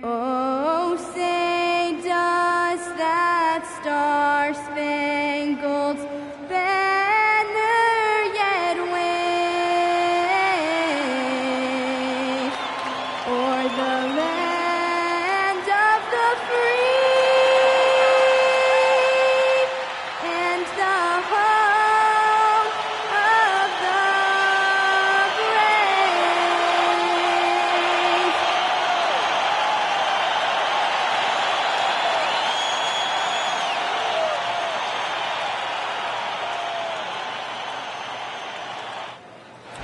Oh, say does that star-spangled banner yet wave o'er the land of the free and the home of the brave.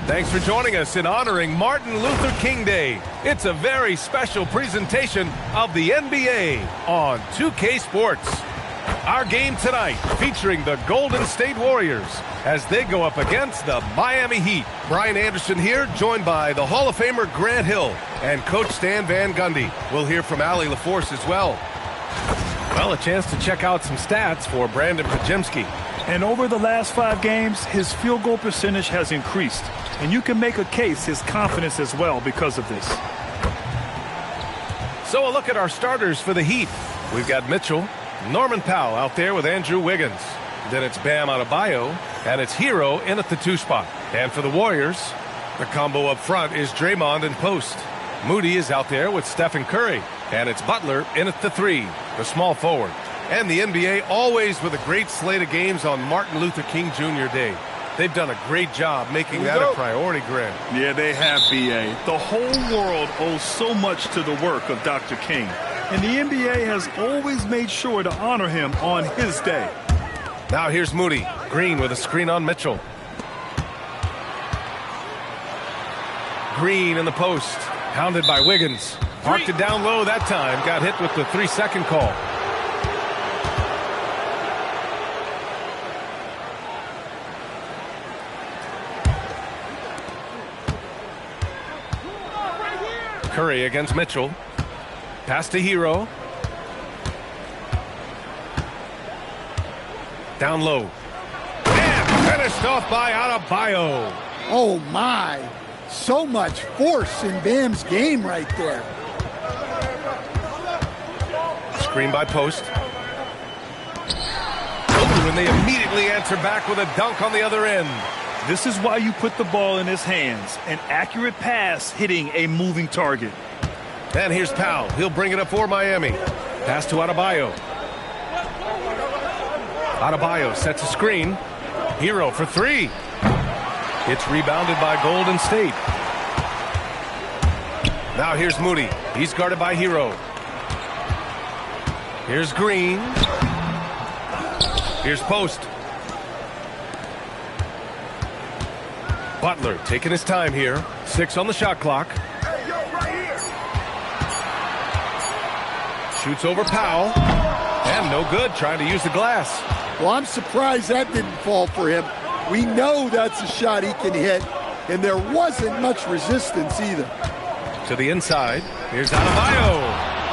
Thanks for joining us in honoring Martin Luther King Day. It's a very special presentation of the NBA on 2K Sports. Our game tonight featuring the Golden State Warriors as they go up against the Miami Heat. Brian Anderson here, joined by the Hall of Famer Grant Hill and Coach Stan Van Gundy. We'll hear from Allie LaForce as well. Well, a chance to check out some stats for Brandon Pajemski. And over the last 5 games, his field goal percentage has increased. And you can make a case his confidence as well because of this. So a look at our starters for the Heat. We've got Mitchell, Norman Powell out there with Andrew Wiggins. Then it's Bam Adebayo, and it's Hero in at the 2 spot. And for the Warriors, the combo up front is Draymond and post. Moody is out there with Stephen Curry, and it's Butler in at the 3, the small forward. And the NBA always with a great slate of games on Martin Luther King Jr. Day. They've done a great job making that a priority, Grant. Yeah, they have, B.A. The whole world owes so much to the work of Dr. King. And the NBA has always made sure to honor him on his day. Now here's Moody. Green with a screen on Mitchell. Green in the post. Hounded by Wiggins. Parked it down low that time. Got hit with the 3-second call. Curry against Mitchell. Pass to Hero. Down low. And finished off by Adebayo. Oh, my. So much force in Bam's game right there. Screen by post. Oh, and they immediately answer back with a dunk on the other end. This is why you put the ball in his hands. An accurate pass hitting a moving target. And here's Powell. He'll bring it up for Miami. Pass to Adebayo. Adebayo sets a screen. Hero for 3. It's rebounded by Golden State. Now here's Moody. He's guarded by Hero. Here's Green. Here's post. Butler taking his time here. 6 on the shot clock. Shoots over Powell. And no good, trying to use the glass. Well, I'm surprised that didn't fall for him. We know that's a shot he can hit, and there wasn't much resistance either. To the inside. Here's Adebayo.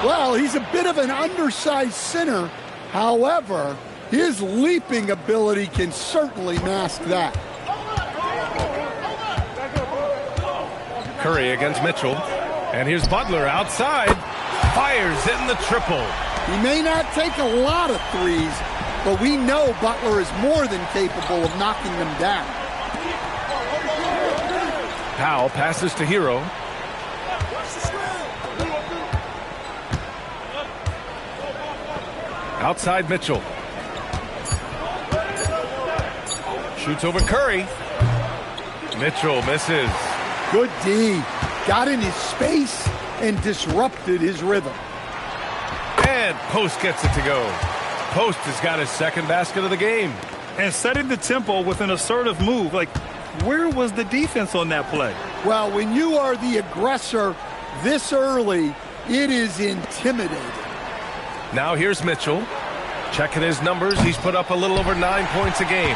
Well, he's a bit of an undersized center. However, his leaping ability can certainly mask that. Curry against Mitchell. And here's Butler outside. Fires in the triple. He may not take a lot of threes, but we know Butler is more than capable of knocking them down. Powell passes to Hero. Outside Mitchell. Shoots over Curry. Mitchell misses. Good D. Got in his space and disrupted his rhythm. And Post gets it to go. Post has got his second basket of the game. And setting the tempo with an assertive move. Like, where was the defense on that play? Well, when you are the aggressor this early, it is intimidating. Now here's Mitchell. Checking his numbers, he's put up a little over 9 points a game.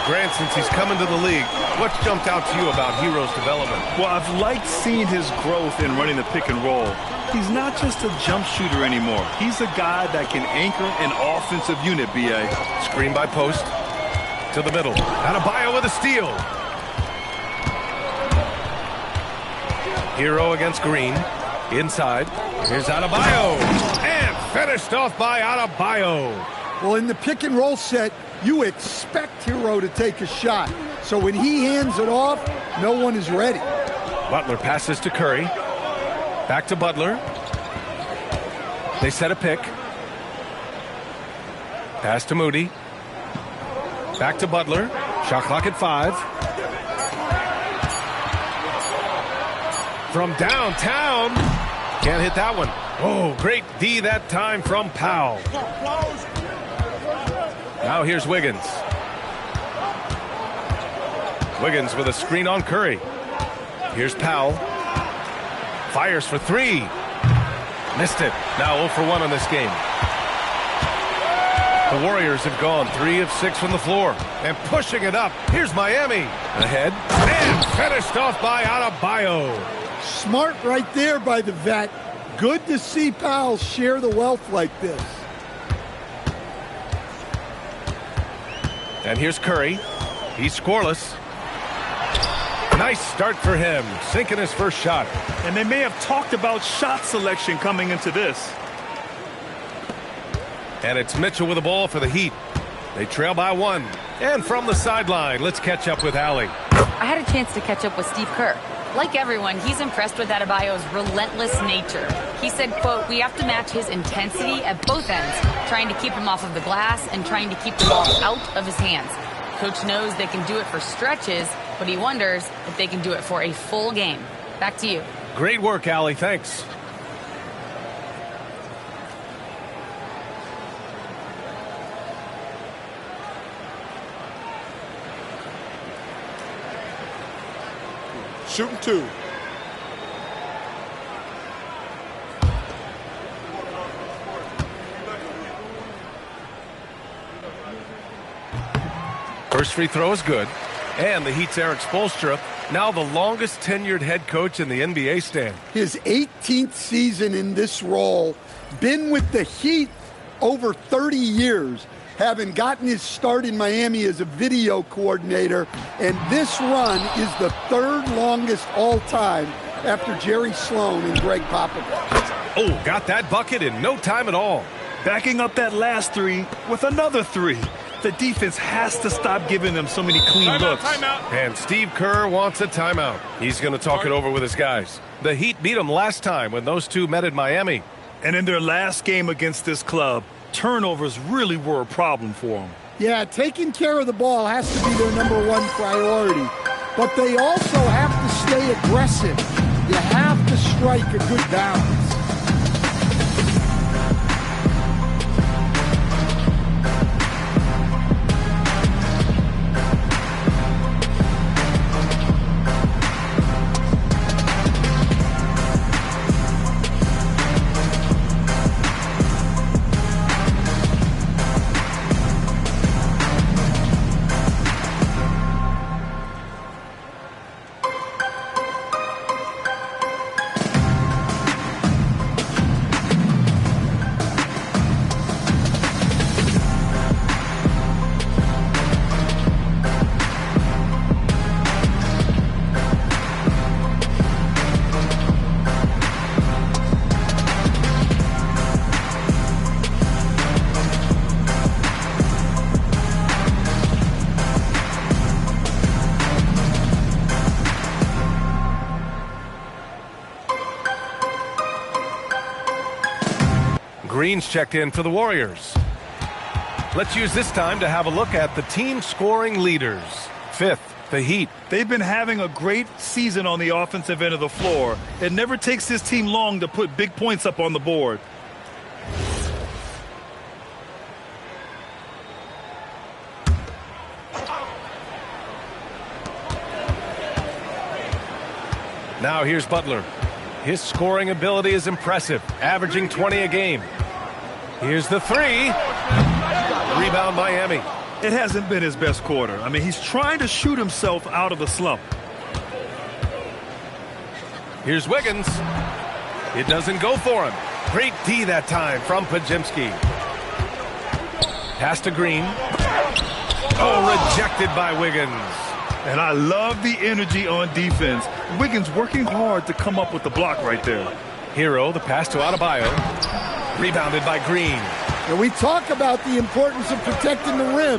Grant, since he's come into the league, what's jumped out to you about Hero's development? Well, I've liked seeing his growth in running the pick and roll. He's not just a jump shooter anymore. He's a guy that can anchor an offensive unit, B.A. Screen by Post. To the middle. Adebayo with a steal. Hero against Green. Inside. Here's Adebayo. And finished off by Adebayo. Well, in the pick and roll set, you expect Hero to take a shot. So when he hands it off, no one is ready. Butler passes to Curry. Back to Butler. They set a pick. Pass to Moody. Back to Butler. Shot clock at 5. From downtown. Can't hit that one. Oh, great D that time from Powell. Now here's Wiggins. Wiggins with a screen on Curry. Here's Powell. Fires for 3. Missed it. Now 0 for 1 on this game. The Warriors have gone 3 of 6 from the floor. And pushing it up. Here's Miami. Ahead. And finished off by Adebayo. Smart right there by the vet. Good to see Powell share the wealth like this. And here's Curry. He's scoreless. Nice start for him. Sinking his first shot. And they may have talked about shot selection coming into this. And it's Mitchell with the ball for the Heat. They trail by 1. And from the sideline, let's catch up with Allie. I had a chance to catch up with Steve Kerr. Like everyone, he's impressed with Adebayo's relentless nature. He said, quote, "We have to match his intensity at both ends, trying to keep him off of the glass and trying to keep the ball out of his hands. Coach knows they can do it for stretches, but he wonders if they can do it for a full game." Back to you. Great work, Allie. Thanks. Shooting 2. First free throw is good. And the Heat's Eric Spoelstra, now the longest tenured head coach in the NBA stand. His 18th season in this role. Been with the Heat over 30 years. Having gotten his start in Miami as a video coordinator. And this run is the 3rd longest all time after Jerry Sloan and Greg Popovich. Oh, got that bucket in no time at all. Backing up that last 3 with another 3. The defense has to stop giving them so many clean looks. And Steve Kerr wants a timeout. He's going to talk it over with his guys. The Heat beat them last time when those two met in Miami. And in their last game against this club, turnovers really were a problem for them. Yeah, taking care of the ball has to be their #1 priority. But they also have to stay aggressive. You have to strike a good balance. Green's checked in for the Warriors. Let's use this time to have a look at the team scoring leaders. 5th, the Heat. They've been having a great season on the offensive end of the floor. It never takes this team long to put big points up on the board. Now here's Butler. His scoring ability is impressive, averaging 20 a game. Here's the 3. Rebound Miami. It hasn't been his best quarter. I mean, he's trying to shoot himself out of the slump. Here's Wiggins. It doesn't go for him. Great D that time from Podziemski. Pass to Green. Oh, rejected by Wiggins. And I love the energy on defense. Wiggins working hard to come up with the block right there. Hero, the pass to Adebayo. Rebounded by Green. And we talk about the importance of protecting the rim.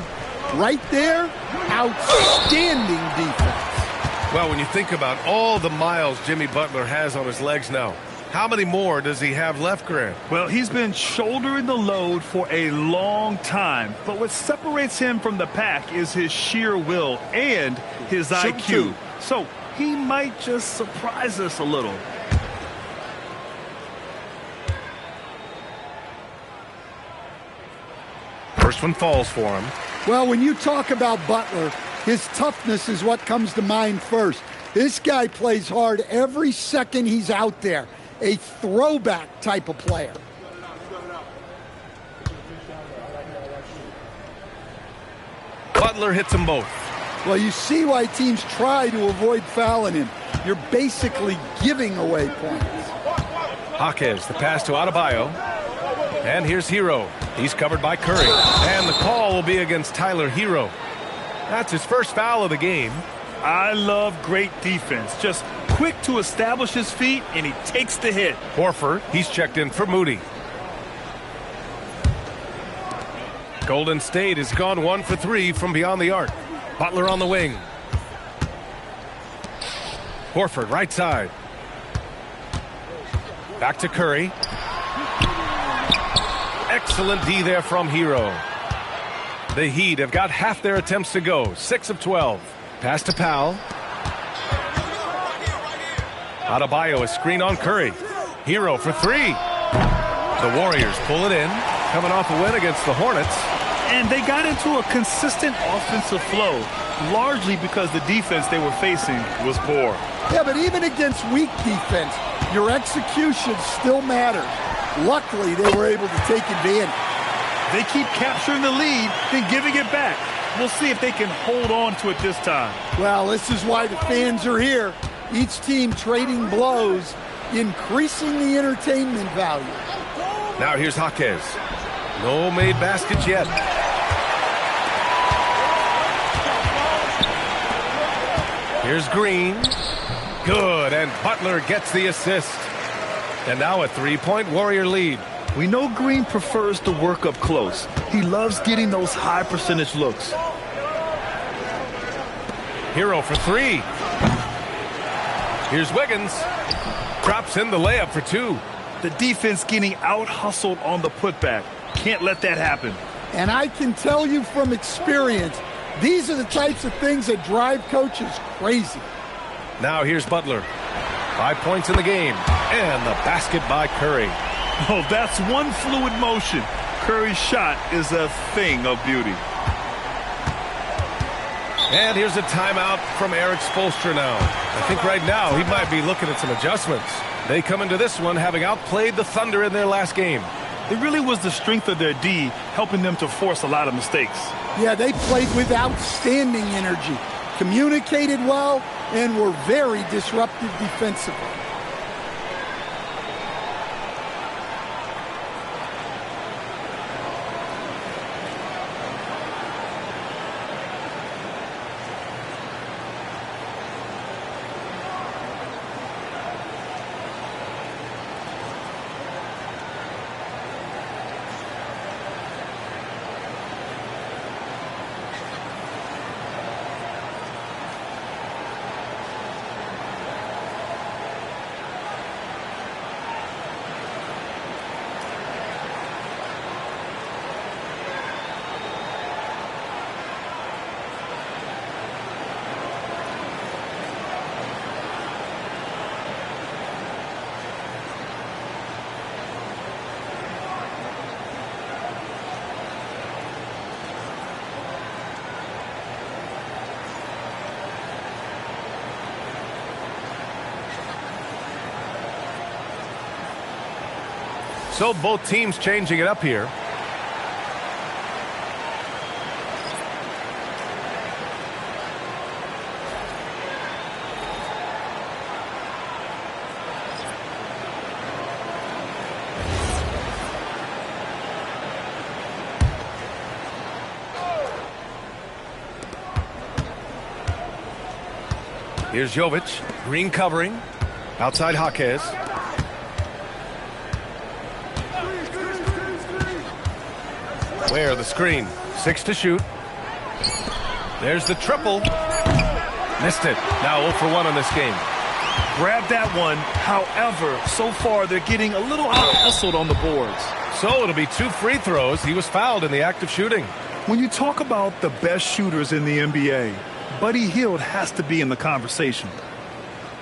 Right there, outstanding defense. Well, when you think about all the miles Jimmy Butler has on his legs now, how many more does he have left, Grant? Well, he's been shouldering the load for a long time. But what separates him from the pack is his sheer will and his IQ. So he might just surprise us a little. First one falls for him. Well, when you talk about Butler, his toughness is what comes to mind first. This guy plays hard every second he's out there. A throwback type of player. Butler hits them both. Well, you see why teams try to avoid fouling him. You're basically giving away points. Jaquez, the pass to Adebayo. And here's Hero. He's covered by Curry. And the call will be against Tyler Hero. That's his first foul of the game. I love great defense. Just quick to establish his feet, and he takes the hit. Horford, he's checked in for Moody. Golden State has gone 1 for 3 from beyond the arc. Butler on the wing. Horford, right side. Back to Curry. Excellent D there from Hero. The Heat have got half their attempts to go. 6 of 12. Pass to Powell. Adebayo, a screen on Curry. Hero for 3. The Warriors pull it in. Coming off a win against the Hornets. And they got into a consistent offensive flow, largely because the defense they were facing was poor. Yeah, but even against weak defense, your execution still matters. Luckily, they were able to take advantage. They keep capturing the lead, then giving it back. We'll see if they can hold on to it this time. Well, this is why the fans are here. Each team trading blows, increasing the entertainment value. Now here's Jaquez. No made baskets yet. Here's Green. Good, and Butler gets the assist. And now a three-point Warrior lead. We know Green prefers to work up close. He loves getting those high percentage looks. Hero for 3. Here's Wiggins. Drops in the layup for 2. The defense getting out-hustled on the putback. Can't let that happen. And I can tell you from experience, these are the types of things that drive coaches crazy. Now here's Butler. 5 points in the game. And the basket by Curry. Oh, that's one fluid motion. Curry's shot is a thing of beauty. And here's a timeout from Eric Spoelstra now. I think right now he might be looking at some adjustments. They come into this one having outplayed the Thunder in their last game. It really was the strength of their D helping them to force a lot of mistakes. Yeah, they played with outstanding energy, communicated well, and were very disruptive defensively. So both teams changing it up here. Here's Jovic. Green covering. Outside Jaquez. Where the screen. 6 to shoot. There's the triple. Missed it. Now 0 for 1 on this game. Grab that one. However, so far they're getting a little out-hustled on the boards. So it'll be 2 free throws. He was fouled in the act of shooting. When you talk about the best shooters in the NBA, Buddy Hield has to be in the conversation.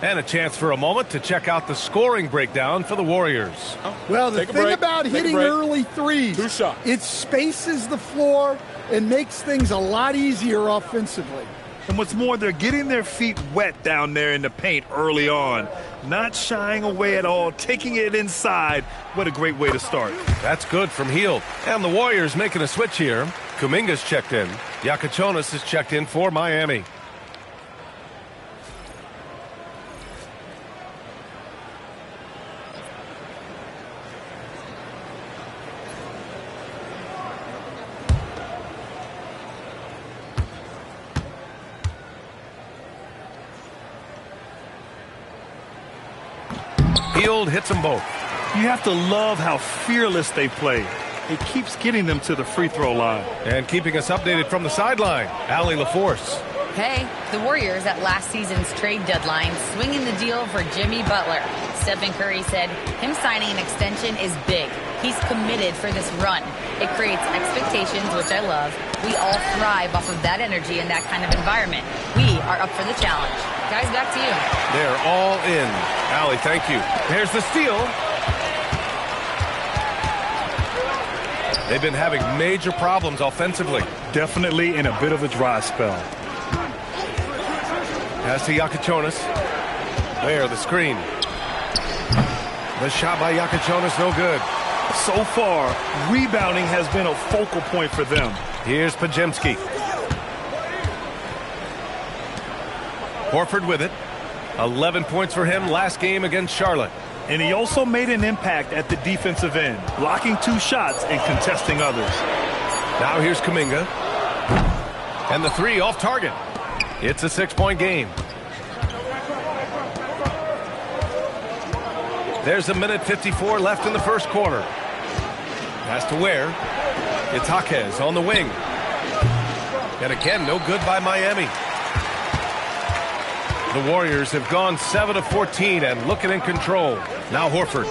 And a chance for a moment to check out the scoring breakdown for the Warriors. Well, the thing about hitting early threes, it spaces the floor and makes things a lot easier offensively. And what's more, they're getting their feet wet down there in the paint early on. Not shying away at all, taking it inside. What a great way to start. That's good from Hield. And the Warriors making a switch here. Kuminga's checked in. Yakatonis is checked in for Miami. Hield hits them both. You have to love how fearless they play. It keeps getting them to the free throw line. And keeping us updated from the sideline, Allie LaForce. Hey, the Warriors at last season's trade deadline swinging the deal for Jimmy Butler. Stephen Curry said him signing an extension is big. He's committed for this run. It creates expectations, which I love. We all thrive off of that energy and that kind of environment. We are up for the challenge. Guys, back to you. They're all in. Allie, thank you. There's the steal. They've been having major problems offensively. Definitely in a bit of a dry spell. Pass to Yakatonis. There, the screen. The shot by Yakatonis, no good. So far, rebounding has been a focal point for them. Here's Podziemski. Horford with it. 11 points for him last game against Charlotte. And he also made an impact at the defensive end, blocking 2 shots and contesting others. Now here's Kuminga. And the 3 off target. It's a 6-point game. There's 1:54 left in the first quarter. Pass to Ware. It's Jaquez on the wing. And again, no good by Miami. The Warriors have gone 7 of 14 and looking in control. Now Horford.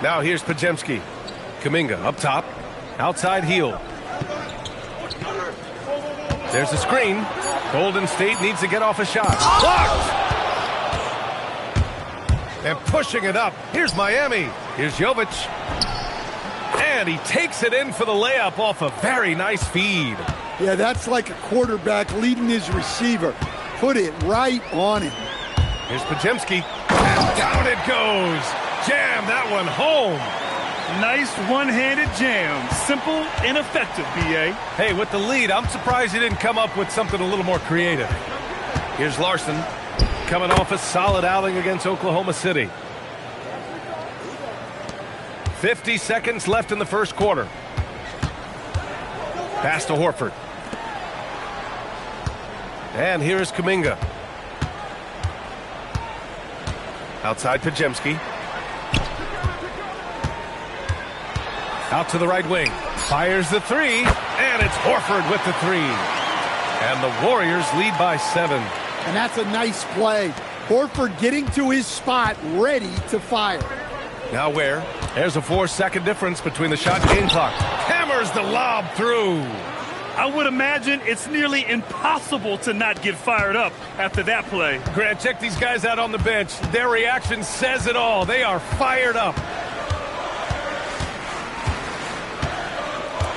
Now here's Podziemski. Kuminga up top. Outside Hield. There's a screen. Golden State needs to get off a shot. Blocked! And pushing it up. Here's Miami. Here's Jovic. And he takes it in for the layup off a very nice feed. Yeah, that's like a quarterback leading his receiver. Put it right on him. Here's Podziemski. And down it goes. Jam that one home. Nice one-handed jam. Simple and effective, B.A. Hey, with the lead, I'm surprised he didn't come up with something a little more creative. Here's Larson. Coming off a solid outing against Oklahoma City. 50 seconds left in the first quarter. Pass to Horford. And here's Kuminga. Outside Podziemski. Out to the right wing. Fires the 3. And it's Horford with the 3. And the Warriors lead by 7. And that's a nice play. Horford getting to his spot, ready to fire. Now Ware. There's a 4-second difference between the shot and game clock. Hammers the lob through. I would imagine it's nearly impossible to not get fired up after that play. Grant, check these guys out on the bench. Their reaction says it all. They are fired up.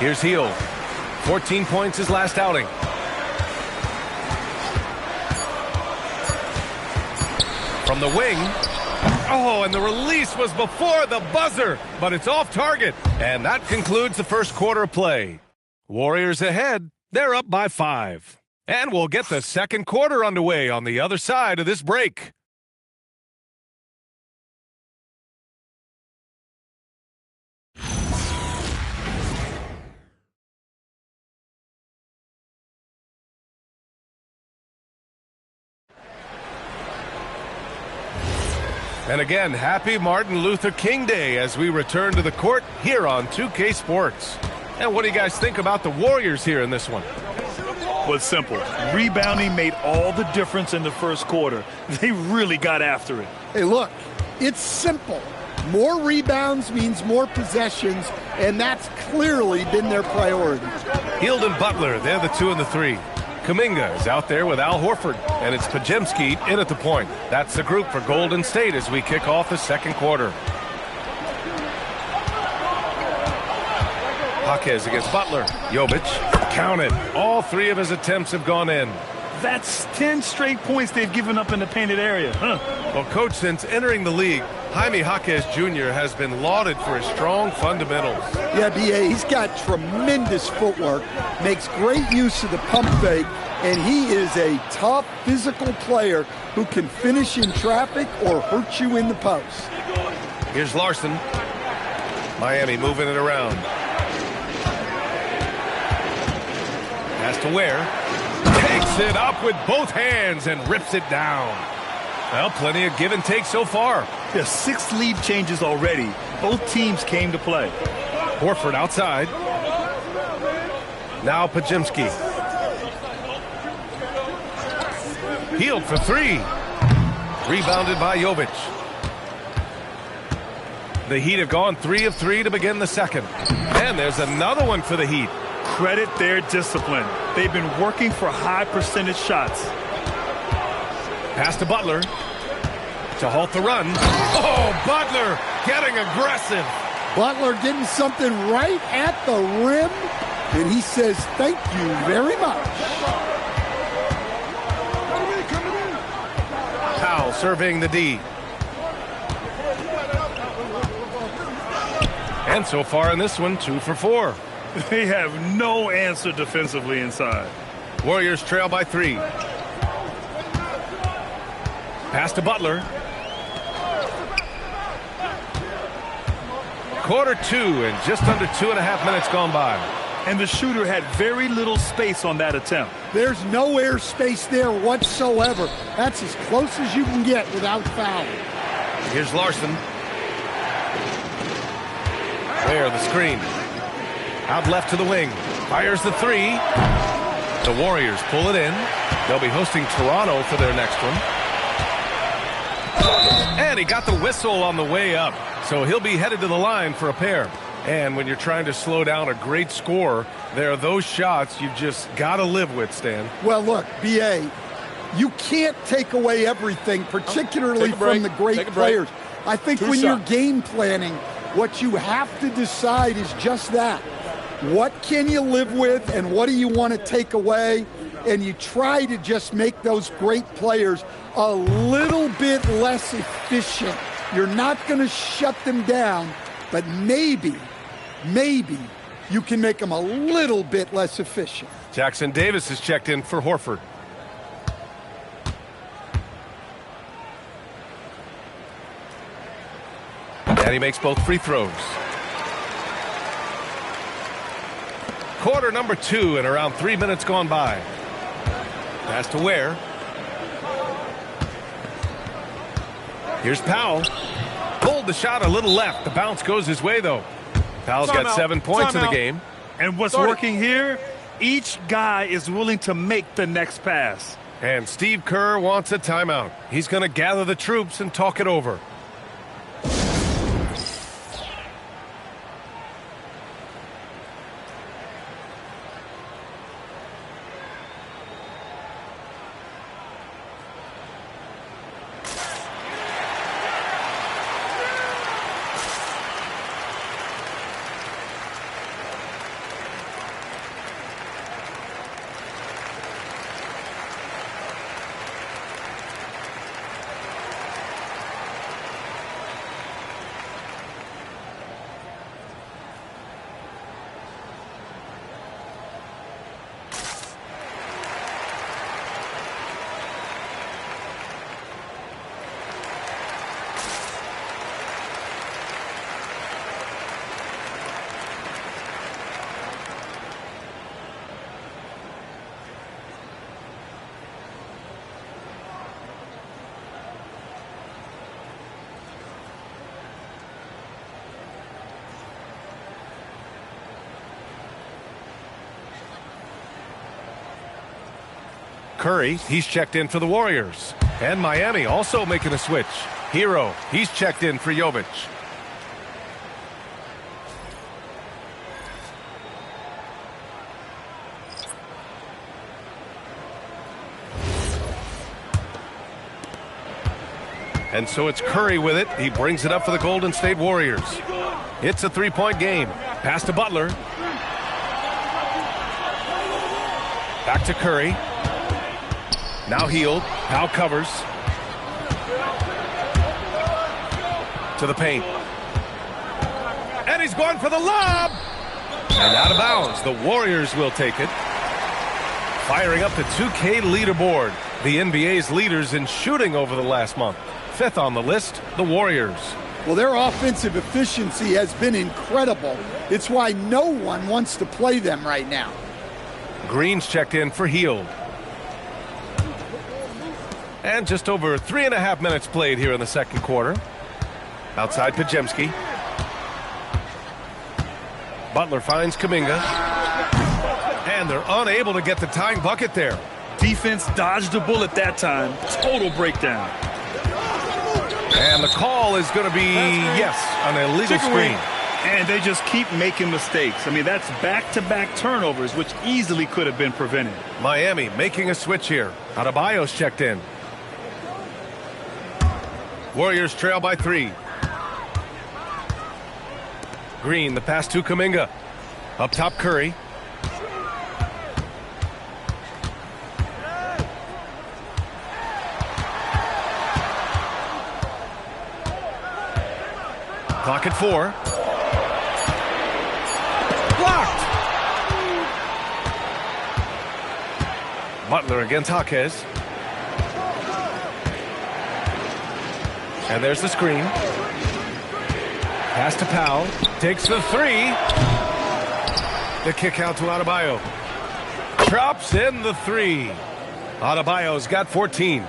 Here's Hield. 14 points his last outing. From the wing. Oh, and the release was before the buzzer, but it's off target. And that concludes the first quarter of play. Warriors ahead. They're up by 5. And we'll get the second quarter underway on the other side of this break. And again, happy Martin Luther King Day as we return to the court here on 2K Sports. And what do you guys think about the Warriors here in this one? Well, it's simple. Rebounding made all the difference in the first quarter. They really got after it. Hey, look, it's simple. More rebounds means more possessions, and that's clearly been their priority. Hield and Butler, they're the 2 and the 3. Kuminga is out there with Al Horford, and it's Pajemski in at the point. That's the group for Golden State as we kick off the second quarter. Jaquez against Butler. Jovic counted. All 3 of his attempts have gone in. That's 10 straight points they've given up in the painted area. Well, Coach, since entering the league, Jaime Jaquez Jr. has been lauded for his strong fundamentals. Yeah, B.A., he's got tremendous footwork, makes great use of the pump fake, and he is a tough physical player who can finish in traffic or hurt you in the post. Here's Larson. Miami moving it around. Pass to Ware. Takes it up with both hands and rips it down. Well, plenty of give and take so far. There's 6 lead changes already. Both teams came to play. Horford outside. Now Pajemski. Hield for 3. Rebounded by Jovic. The Heat have gone 3 of 3 to begin the second. And there's another one for the Heat. Credit their discipline. They've been working for high percentage shots. Pass to Butler to halt the run. Oh, Butler getting aggressive. Butler getting something right at the rim, and he says, thank you very much. Powell serving the D. And so far in this one, 2 for 4. They have no answer defensively inside. Warriors trail by 3. Pass to Butler. Quarter 2 and just under 2.5 minutes gone by. And the shooter had very little space on that attempt. There's no air space there whatsoever. That's as close as you can get without fouling. Here's Larson. There, the screen. Out left to the wing. Fires the 3. The Warriors pull it in. They'll be hosting Toronto for their next one. And he got the whistle on the way up. So he'll be headed to the line for a pair. And when you're trying to slow down a great scorer, there are those shots you've just got to live with, Stan. Well, look, B.A., you can't take away everything, particularly from the great players. I think when you're game planning, what you have to decide is just that. What can you live with and what do you want to take away? And you try to just make those great players a little bit less efficient. You're not going to shut them down, but maybe you can make them a little bit less efficient. Jackson Davis is checked in for Horford. And he makes both free throws. Quarter number 2 and around 3 minutes gone by. Pass to Ware. Here's Powell. Pulled the shot a little left. The bounce goes his way, though. Powell's got 7 points in the game. And what's working here, each guy is willing to make the next pass. And Steve Kerr wants a timeout. He's going to gather the troops and talk it over. Curry, he's checked in for the Warriors. And Miami also making a switch. Hero, he's checked in for Jovic. And so it's Curry with it. He brings it up for the Golden State Warriors. It's a three-point game. Pass to Butler. Back to Curry. Now Hield. Now covers. To the paint. And he's going for the lob. And out of bounds. The Warriors will take it. Firing up the 2K leaderboard. The NBA's leaders in shooting over the last month. Fifth on the list, the Warriors. Well, their offensive efficiency has been incredible. It's why no one wants to play them right now. Green's checked in for Hield. And just over 3.5 minutes played here in the second quarter. Outside Pajemski. Butler finds Kuminga. And they're unable to get the tying bucket there. Defense dodged a bullet that time. Total breakdown. And the call is going to be, yes, an illegal screen. And they just keep making mistakes. I mean, that's back-to-back turnovers, which easily could have been prevented. Miami making a switch here. Adebayo's checked in. Warriors trail by 3. Green, the pass to Kuminga. Up top, Curry. Clock at 4. Blocked. Butler against Jaquez. And there's the screen. Pass to Powell. Takes the 3. The kick out to Adebayo. Drops in the 3. Adebayo's got 14.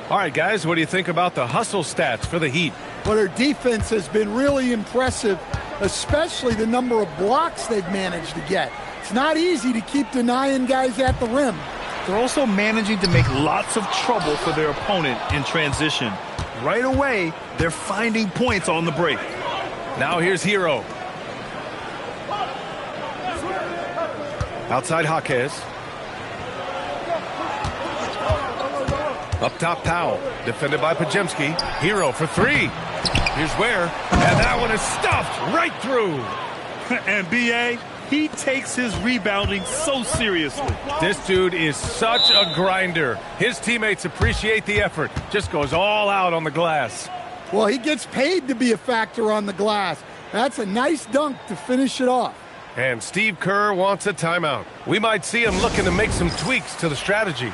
All right, guys, what do you think about the hustle stats for the Heat? Well, their defense has been really impressive, especially the number of blocks they've managed to get. It's not easy to keep denying guys at the rim. They're also managing to make lots of trouble for their opponent in transition. Right away, they're finding points on the break. Now here's Hero. Outside Jaquez. Up top, Powell. Defended by Pajemski. Hero for 3. Here's Ware. And that one is stuffed right through. And B.A., he takes his rebounding so seriously. This dude is such a grinder. His teammates appreciate the effort. Just goes all out on the glass. Well, he gets paid to be a factor on the glass. That's a nice dunk to finish it off. And Steve Kerr wants a timeout. We might see him looking to make some tweaks to the strategy.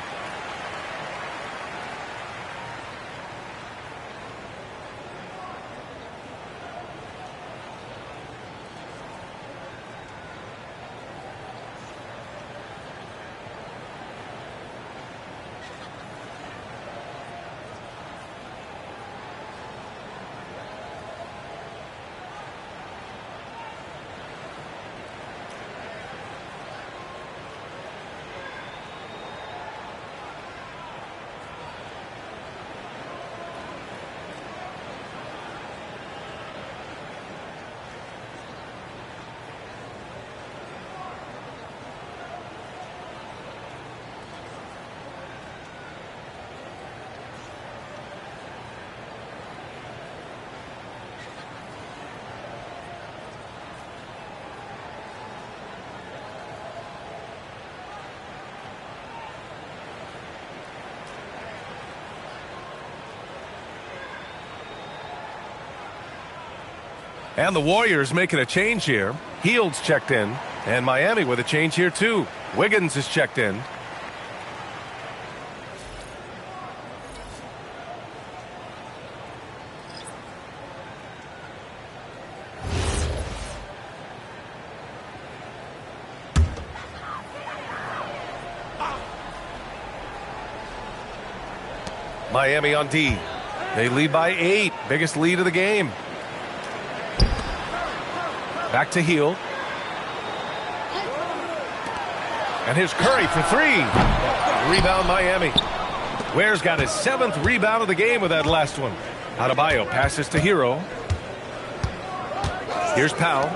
And the Warriors making a change here. Hield's checked in. And Miami with a change here too. Wiggins is checked in. Miami on D. They lead by 8. Biggest lead of the game. Back to Hield. And here's Curry for three. Rebound Miami. Ware's got his 7th rebound of the game with that last one. Adebayo passes to Hero. Here's Powell.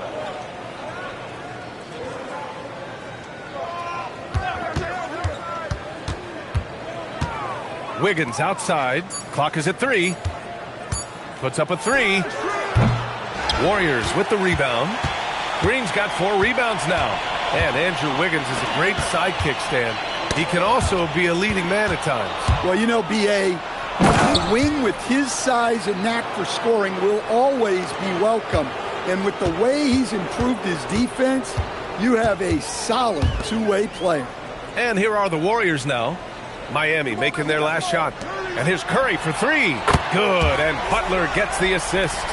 Wiggins outside. Clock is at 3. Puts up a 3. Warriors with the rebound. Green's got 4 rebounds now. And Andrew Wiggins is a great sidekick, Stan. He can also be a leading man at times. Well, you know, B.A., a wing with his size and knack for scoring will always be welcome. And with the way he's improved his defense, you have a solid two-way player. And here are the Warriors now. Miami making their last shot. And here's Curry for 3. Good, and Butler gets the assist.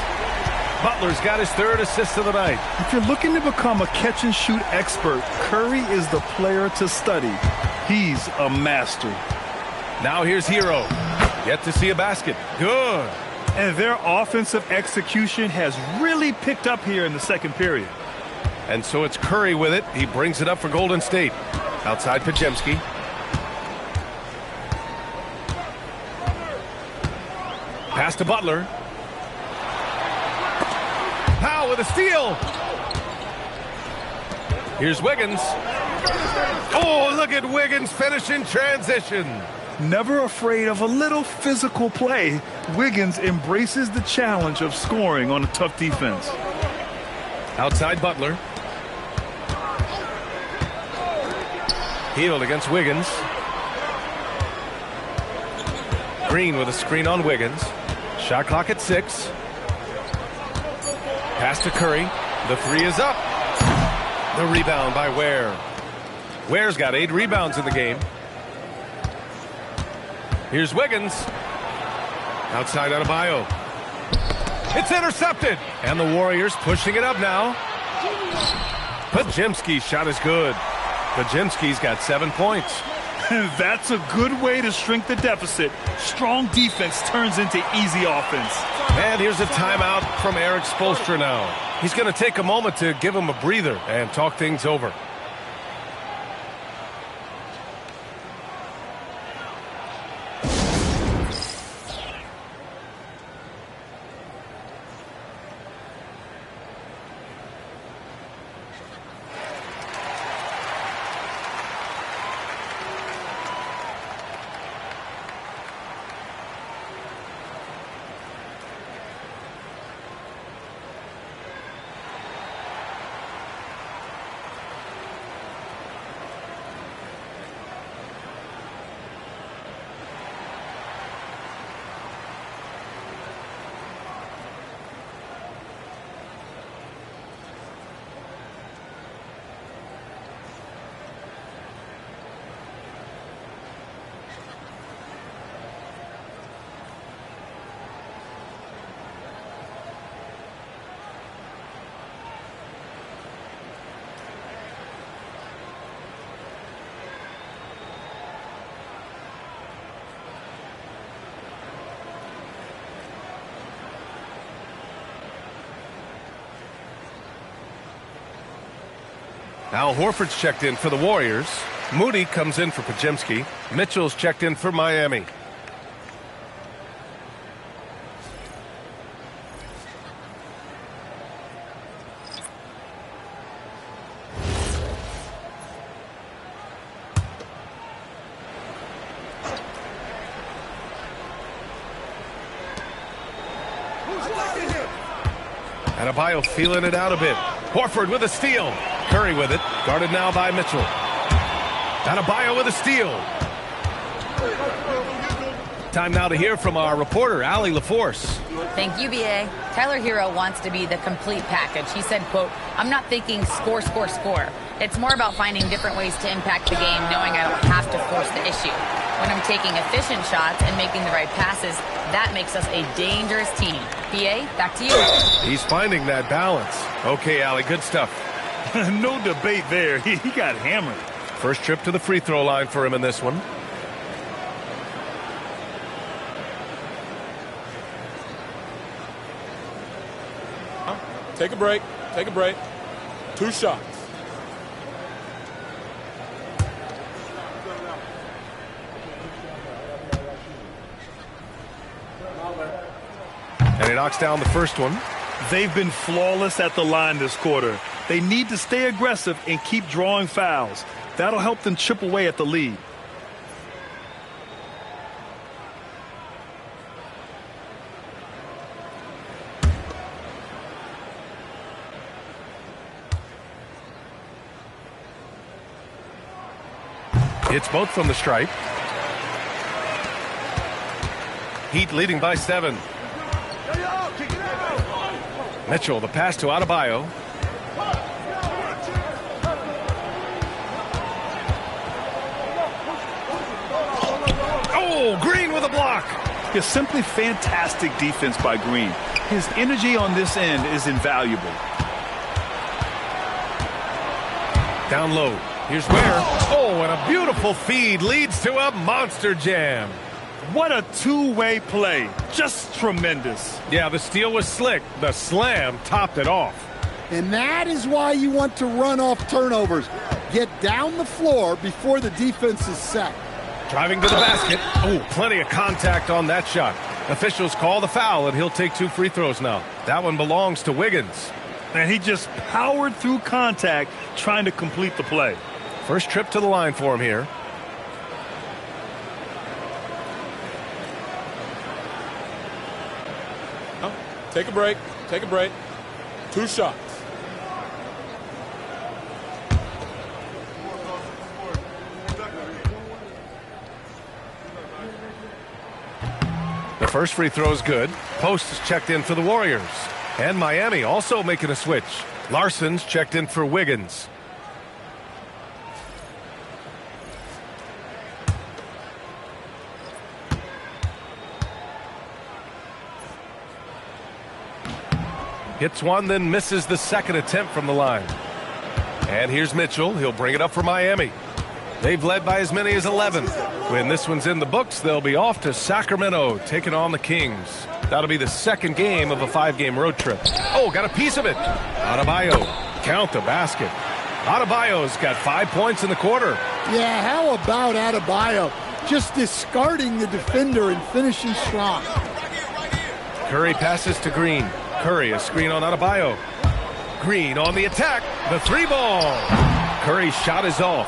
Butler's got his 3rd assist of the night. If you're looking to become a catch-and-shoot expert, Curry is the player to study. He's a master. Now here's Hero. Yet to see a basket. Good. And their offensive execution has really picked up here in the second period. And so it's Curry with it. He brings it up for Golden State. Outside Podziemski. Pass to Butler. Powell with a steal. Here's Wiggins. Oh, look at Wiggins finish in transition. Never afraid of a little physical play, Wiggins embraces the challenge of scoring on a tough defense. Outside Butler. Healed against Wiggins. Green with a screen on Wiggins. Shot clock at 6. Pass to Curry. The 3 is up. The rebound by Ware. Ware's got 8 rebounds in the game. Here's Wiggins. Outside Adebayo. It's intercepted. And the Warriors pushing it up now. Podziemski's shot is good. Podziemski's got 7 points. That's a good way to shrink the deficit. Strong defense turns into easy offense. And here's a timeout from Eric Spoelstra now. He's going to take a moment to give him a breather and talk things over. Al Horford's checked in for the Warriors. Moody comes in for Podziemski. Mitchell's checked in for Miami. Adebayo feeling it out a bit. Horford with a steal. Curry with it. Guarded now by Mitchell. Adebayo with a steal. Time now to hear from our reporter, Allie LaForce. Thank you, B.A. Tyler Hero wants to be the complete package. He said, quote, "I'm not thinking score, score, score. It's more about finding different ways to impact the game, knowing I don't have to force the issue. When I'm taking efficient shots and making the right passes, that makes us a dangerous team." B.A., back to you. He's finding that balance. Okay, Allie, good stuff. No debate there. He got hammered. First trip to the free throw line for him in this one. Take a break. Take a break. 2 shots. And he knocks down the first one. They've been flawless at the line this quarter. They need to stay aggressive and keep drawing fouls. That'll help them chip away at the lead. Hits both from the stripe. Heat leading by 7. Mitchell, the pass to Adebayo. Oh, Green with a block. It's simply fantastic defense by Green. His energy on this end is invaluable. Down low. Here's where. Oh, and a beautiful feed leads to a monster jam. What a two-way play. Just tremendous. Yeah, the steal was slick. The slam topped it off. And that is why you want to run off turnovers. Get down the floor before the defense is set. Driving to the basket. Oh, plenty of contact on that shot. Officials call the foul, and he'll take 2 free throws now. That one belongs to Wiggins. And he just powered through contact trying to complete the play. First trip to the line for him here. Take a break. Take a break. 2 shots. The first free throw is good. Post is checked in for the Warriors. And Miami also making a switch. Larson's checked in for Wiggins. Hits one, then misses the second attempt from the line. And here's Mitchell. He'll bring it up for Miami. They've led by as many as 11. When this one's in the books, they'll be off to Sacramento, taking on the Kings. That'll be the second game of a 5-game road trip. Oh, got a piece of it. Adebayo, count the basket. Adebayo's got 5 points in the quarter. Yeah, how about Adebayo? Just discarding the defender and finishing strong. Curry passes to Green. Curry, a screen on Adebayo. Green on the attack. The 3-ball. Curry's shot is off.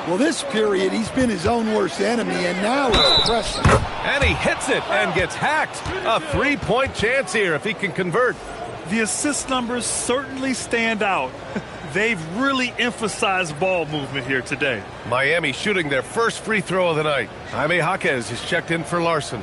Well, this period, he's been his own worst enemy, and now he's pressing. And he hits it and gets hacked. A 3-point chance here if he can convert. The assist numbers certainly stand out. They've really emphasized ball movement here today. Miami shooting their first free throw of the night. Jaime Jaquez is checked in for Larson.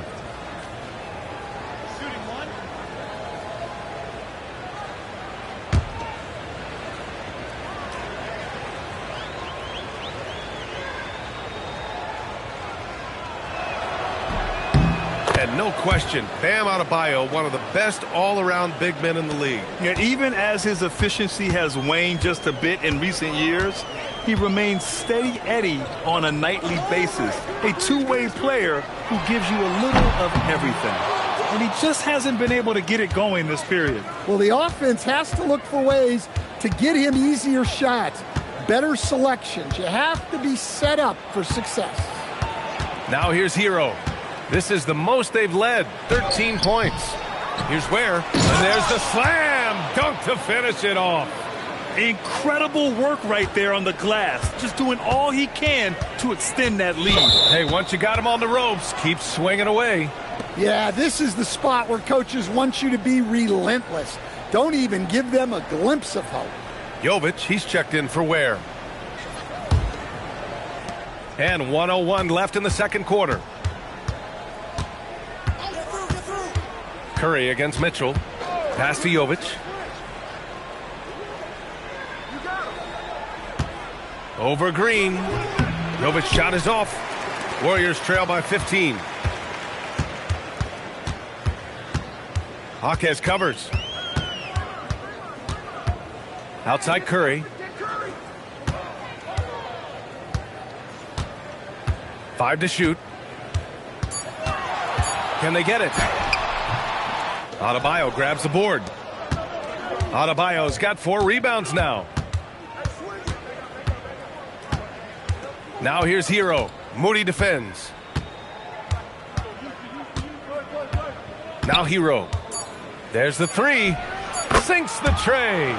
And no question, Bam Adebayo, one of the best all-around big men in the league. Yeah, even as his efficiency has waned just a bit in recent years, he remains steady Eddie on a nightly basis. A two-way player who gives you a little of everything. And he just hasn't been able to get it going this period. Well, the offense has to look for ways to get him easier shots, better selections. You have to be set up for success. Now here's Hero. This is the most they've led, 13 points. Here's where, and there's the slam dunk to finish it off. Incredible work right there on the glass, just doing all he can to extend that lead. Hey, once you got him on the ropes, keep swinging away. Yeah, this is the spot where coaches want you to be relentless. Don't even give them a glimpse of hope. Jovic, he's checked in for Ware. And 1:01 left in the second quarter. Curry against Mitchell. Pass to Jovic. Over Green. Jovic shot is off. Warriors trail by 15. Jaquez covers. Outside Curry. 5 to shoot. Can they get it? Adebayo grabs the board. Adebayo's got 4 rebounds now. Now here's Hero. Moody defends. Now Hero. There's the three. Sinks the tray.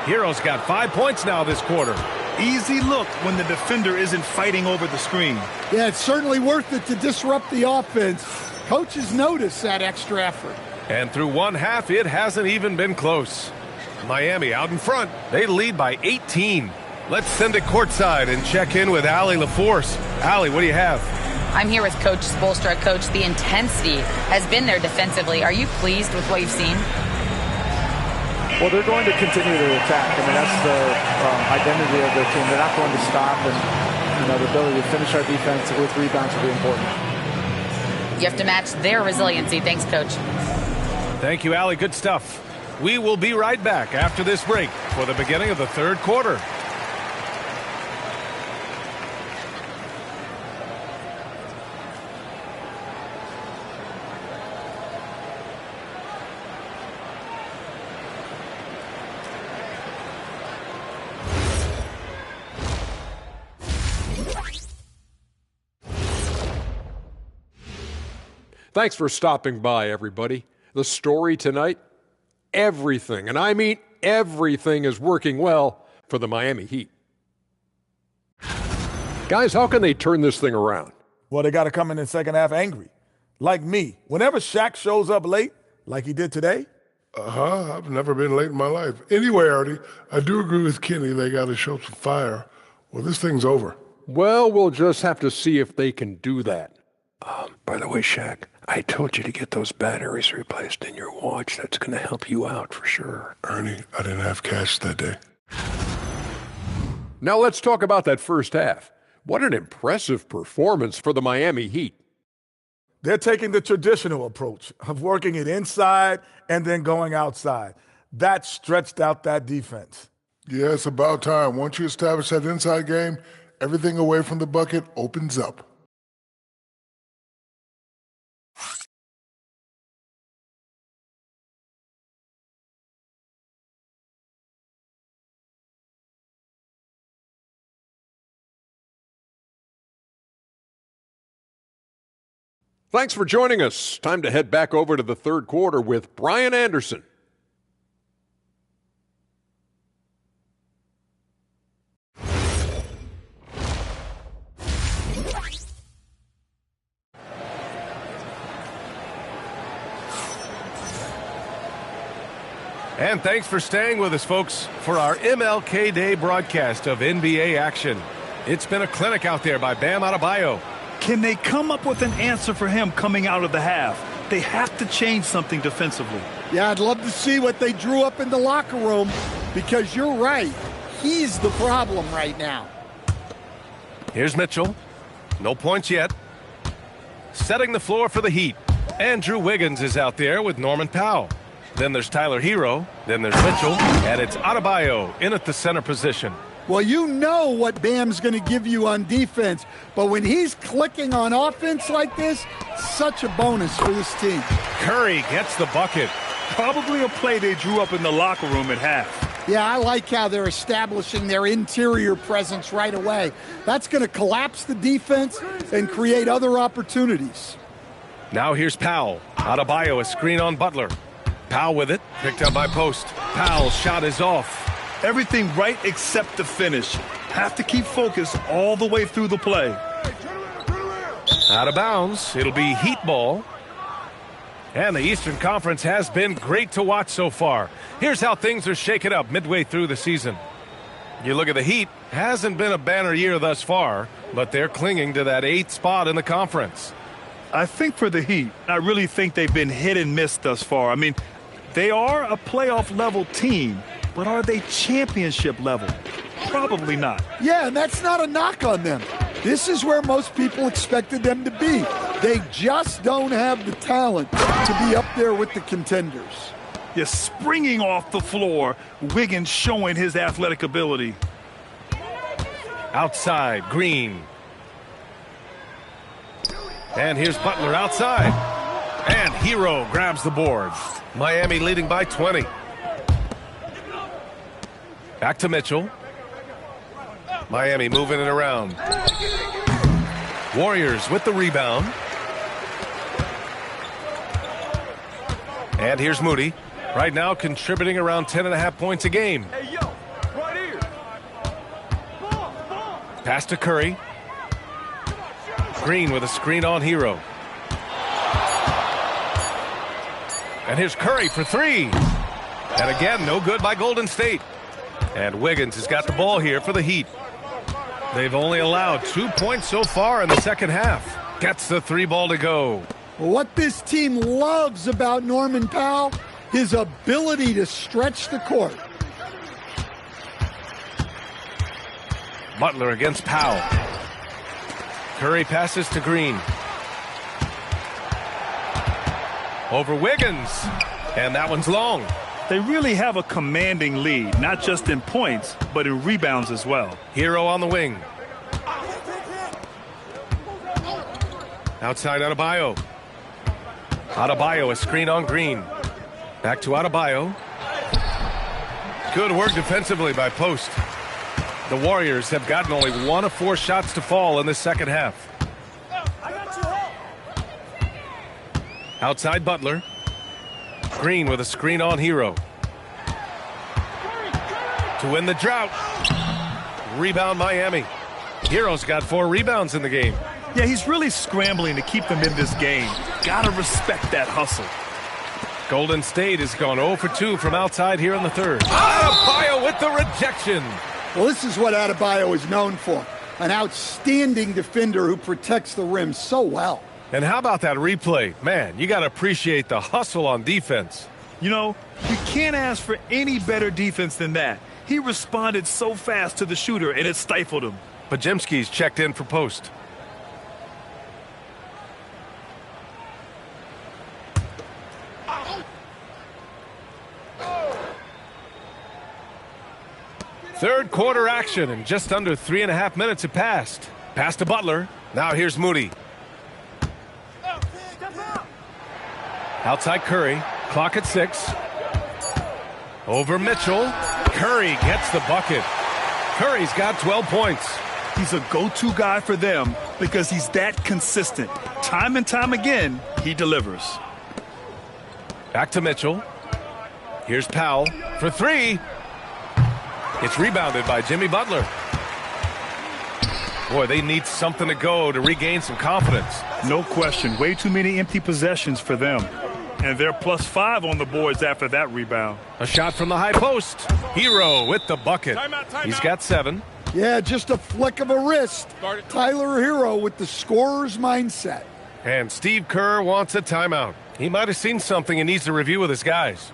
Hero's got 5 points now this quarter. Easy look when the defender isn't fighting over the screen. Yeah, it's certainly worth it to disrupt the offense. Coaches notice that extra effort. And through one half, it hasn't even been close. Miami out in front. They lead by 18. Let's send it courtside and check in with Allie LaForce. Allie, what do you have? I'm here with Coach Spoelstra. Coach, the intensity has been there defensively. Are you pleased with what you've seen? Well, they're going to continue to attack. I mean, that's the identity of their team. They're not going to stop, and the ability to finish our defense with rebounds will be important. You have to match their resiliency. Thanks, Coach. Thank you, Allie. Good stuff. We will be right back after this break for the beginning of the third quarter. Thanks for stopping by, everybody. The story tonight, everything, and I mean everything, is working well for the Miami Heat. Guys, how can they turn this thing around? Well, they got to come in the second half angry. Like me. Whenever Shaq shows up late, like he did today. I've never been late in my life. Anyway, Artie, I do agree with Kenny. They got to show some fire. Well, this thing's over. Well, we'll just have to see if they can do that. By the way, Shaq, I told you to get those batteries replaced in your watch. That's going to help you out for sure. Ernie, I didn't have cash that day. Now let's talk about that first half. What an impressive performance for the Miami Heat. They're taking the traditional approach of working it inside and then going outside. That stretched out that defense. Yeah, it's about time. Once you establish that inside game, everything away from the bucket opens up. Thanks for joining us. Time to head back over to the third quarter with Brian Anderson. And thanks for staying with us, folks, for our MLK Day broadcast of NBA action. It's been a clinic out there by Bam Adebayo. Can they come up with an answer for him coming out of the half? They have to change something defensively. Yeah, I'd love to see what they drew up in the locker room, because you're right. He's the problem right now. Here's Mitchell. No points yet. Setting the floor for the Heat. Andrew Wiggins is out there with Norman Powell. Then there's Tyler Hero. Then there's Mitchell. And it's Adebayo in at the center position. Well, you know what Bam's going to give you on defense, but when he's clicking on offense like this, such a bonus for this team. Curry gets the bucket. Probably a play they drew up in the locker room at half. Yeah, I like how they're establishing their interior presence right away. That's going to collapse the defense and create other opportunities. Now here's Powell. Adebayo, a screen on Butler. Powell with it, picked up by Post. Powell's shot is off. Everything right except the finish. Have to keep focus all the way through the play. Out of bounds. It'll be Heat ball. And the Eastern Conference has been great to watch so far. Here's how things are shaken up midway through the season. You look at the Heat. Hasn't been a banner year thus far, but they're clinging to that 8th spot in the conference. I think for the Heat, I really think they've been hit and miss thus far. I mean, they are a playoff-level team, but are they championship level? Probably not. Yeah, and that's not a knock on them. This is where most people expected them to be. They just don't have the talent to be up there with the contenders. Yeah, springing off the floor, Wiggins showing his athletic ability. Outside, Green. And here's Butler outside. And Hero grabs the board. Miami leading by 20. Back to Mitchell. Miami moving it around. Warriors with the rebound. And here's Moody. Right now contributing around 10.5 points a game. Hey, yo, right here. Pass to Curry. Green with a screen on Hero. And here's Curry for three. And again, no good by Golden State. And Wiggins has got the ball here for the Heat. They've only allowed 2 points so far in the second half. Gets the three ball to go. What this team loves about Norman Powell, his ability to stretch the court. Butler against Powell. Curry passes to Green. Over Wiggins. And that one's long. They really have a commanding lead, not just in points, but in rebounds as well. Hero on the wing. Outside Adebayo. Adebayo, a screen on Green. Back to Adebayo. Good work defensively by Post. The Warriors have gotten only 1 of 4 shots to fall in the second half. Outside Butler. Green with a screen on Hero. To win the drought. Rebound Miami. Hero's got 4 rebounds in the game. Yeah, he's really scrambling to keep them in this game. Gotta respect that hustle. Golden State has gone 0 for 2 from outside here in the third. Adebayo with the rejection. Well, this is what Adebayo is known for. An outstanding defender who protects the rim so well. And how about that replay? Man, you got to appreciate the hustle on defense. You know, you can't ask for any better defense than that. He responded so fast to the shooter, and it stifled him. Podziemski's checked in for Post. Third quarter action, and just under 3.5 minutes have passed. Pass to Butler. Now here's Moody. Outside Curry. Clock at 6. Over Mitchell. Curry gets the bucket. Curry's got 12 points. He's a go-to guy for them because he's that consistent. Time and time again, he delivers. Back to Mitchell. Here's Powell for 3. It's rebounded by Jimmy Butler. Boy, they need something to go to regain some confidence. No question. Way too many empty possessions for them. And they're +5 on the boards after that rebound. A shot from the high post. Hero with the bucket. He's got 7. Yeah, just a flick of a wrist. Tyler Hero with the scorer's mindset. And Steve Kerr wants a timeout. He might have seen something and needs to review with his guys.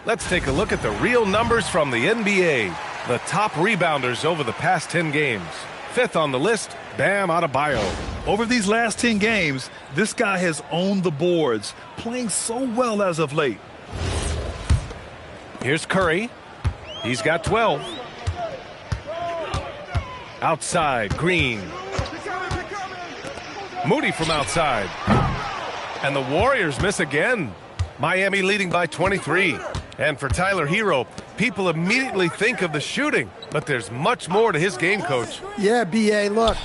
Let's take a look at the real numbers from the NBA. The top rebounders over the past 10 games. 5th on the list, Bam Adebayo. Over these last 10 games, this guy has owned the boards, playing so well as of late. Here's Curry. He's got 12. Outside, Green. Moody from outside. And the Warriors miss again. Miami leading by 23. And for Tyler Hero, people immediately think of the shooting, but there's much more to his game, Coach. Yeah, B.A., look,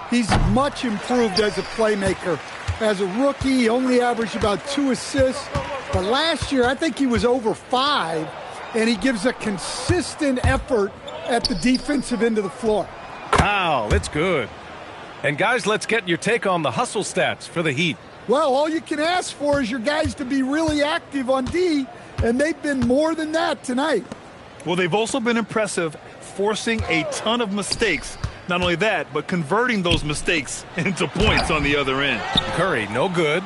he's much improved as a playmaker. As a rookie, he only averaged about 2 assists. But last year, I think he was over 5, and he gives a consistent effort at the defensive end of the floor. Wow, it's good. And guys, let's get your take on the hustle stats for the Heat. Well, all you can ask for is your guys to be really active on D, and they've been more than that tonight. Well, they've also been impressive, forcing a ton of mistakes. Not only that, but converting those mistakes into points on the other end. Curry, no good.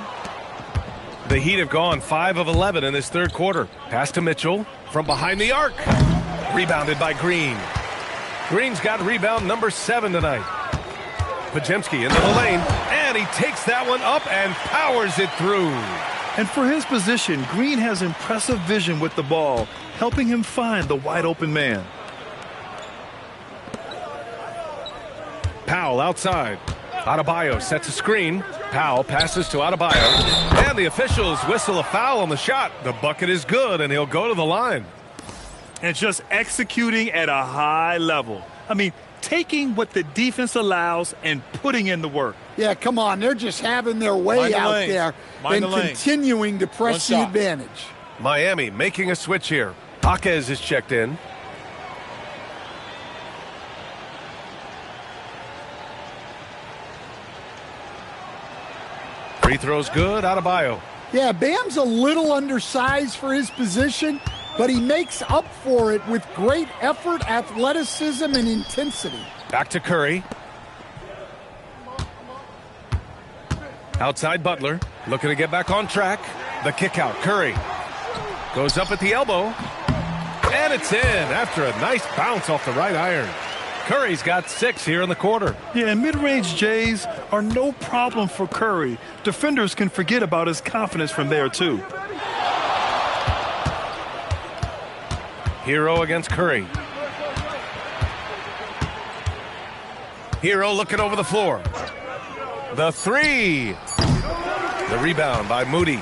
The Heat have gone 5 of 11 in this third quarter. Pass to Mitchell from behind the arc. Rebounded by Green. Green's got rebound number 7 tonight. Podziemski into the lane, and he takes that one up and powers it through. And for his position, Green has impressive vision with the ball, helping him find the wide open man. Powell outside. Adebayo sets a screen. Powell passes to Adebayo. And the officials whistle a foul on the shot. The bucket is good, and he'll go to the line. And just executing at a high level. I mean, taking what the defense allows and putting in the work. Yeah, come on. They're just having their way out there and continuing to press the advantage. Miami making a switch here. Jaquez is checked in. Free throw's good. Adebayo. Yeah, Bam's a little undersized for his position, but he makes up for it with great effort, athleticism, and intensity. Back to Curry. Outside Butler, looking to get back on track. The kick out. Curry goes up at the elbow, and it's in after a nice bounce off the right iron. Curry's got 6 here in the quarter. Yeah, and mid-range Jays are no problem for Curry. Defenders can forget about his confidence from there, too. Hero against Curry. Hero looking over the floor. The 3. The rebound by Moody.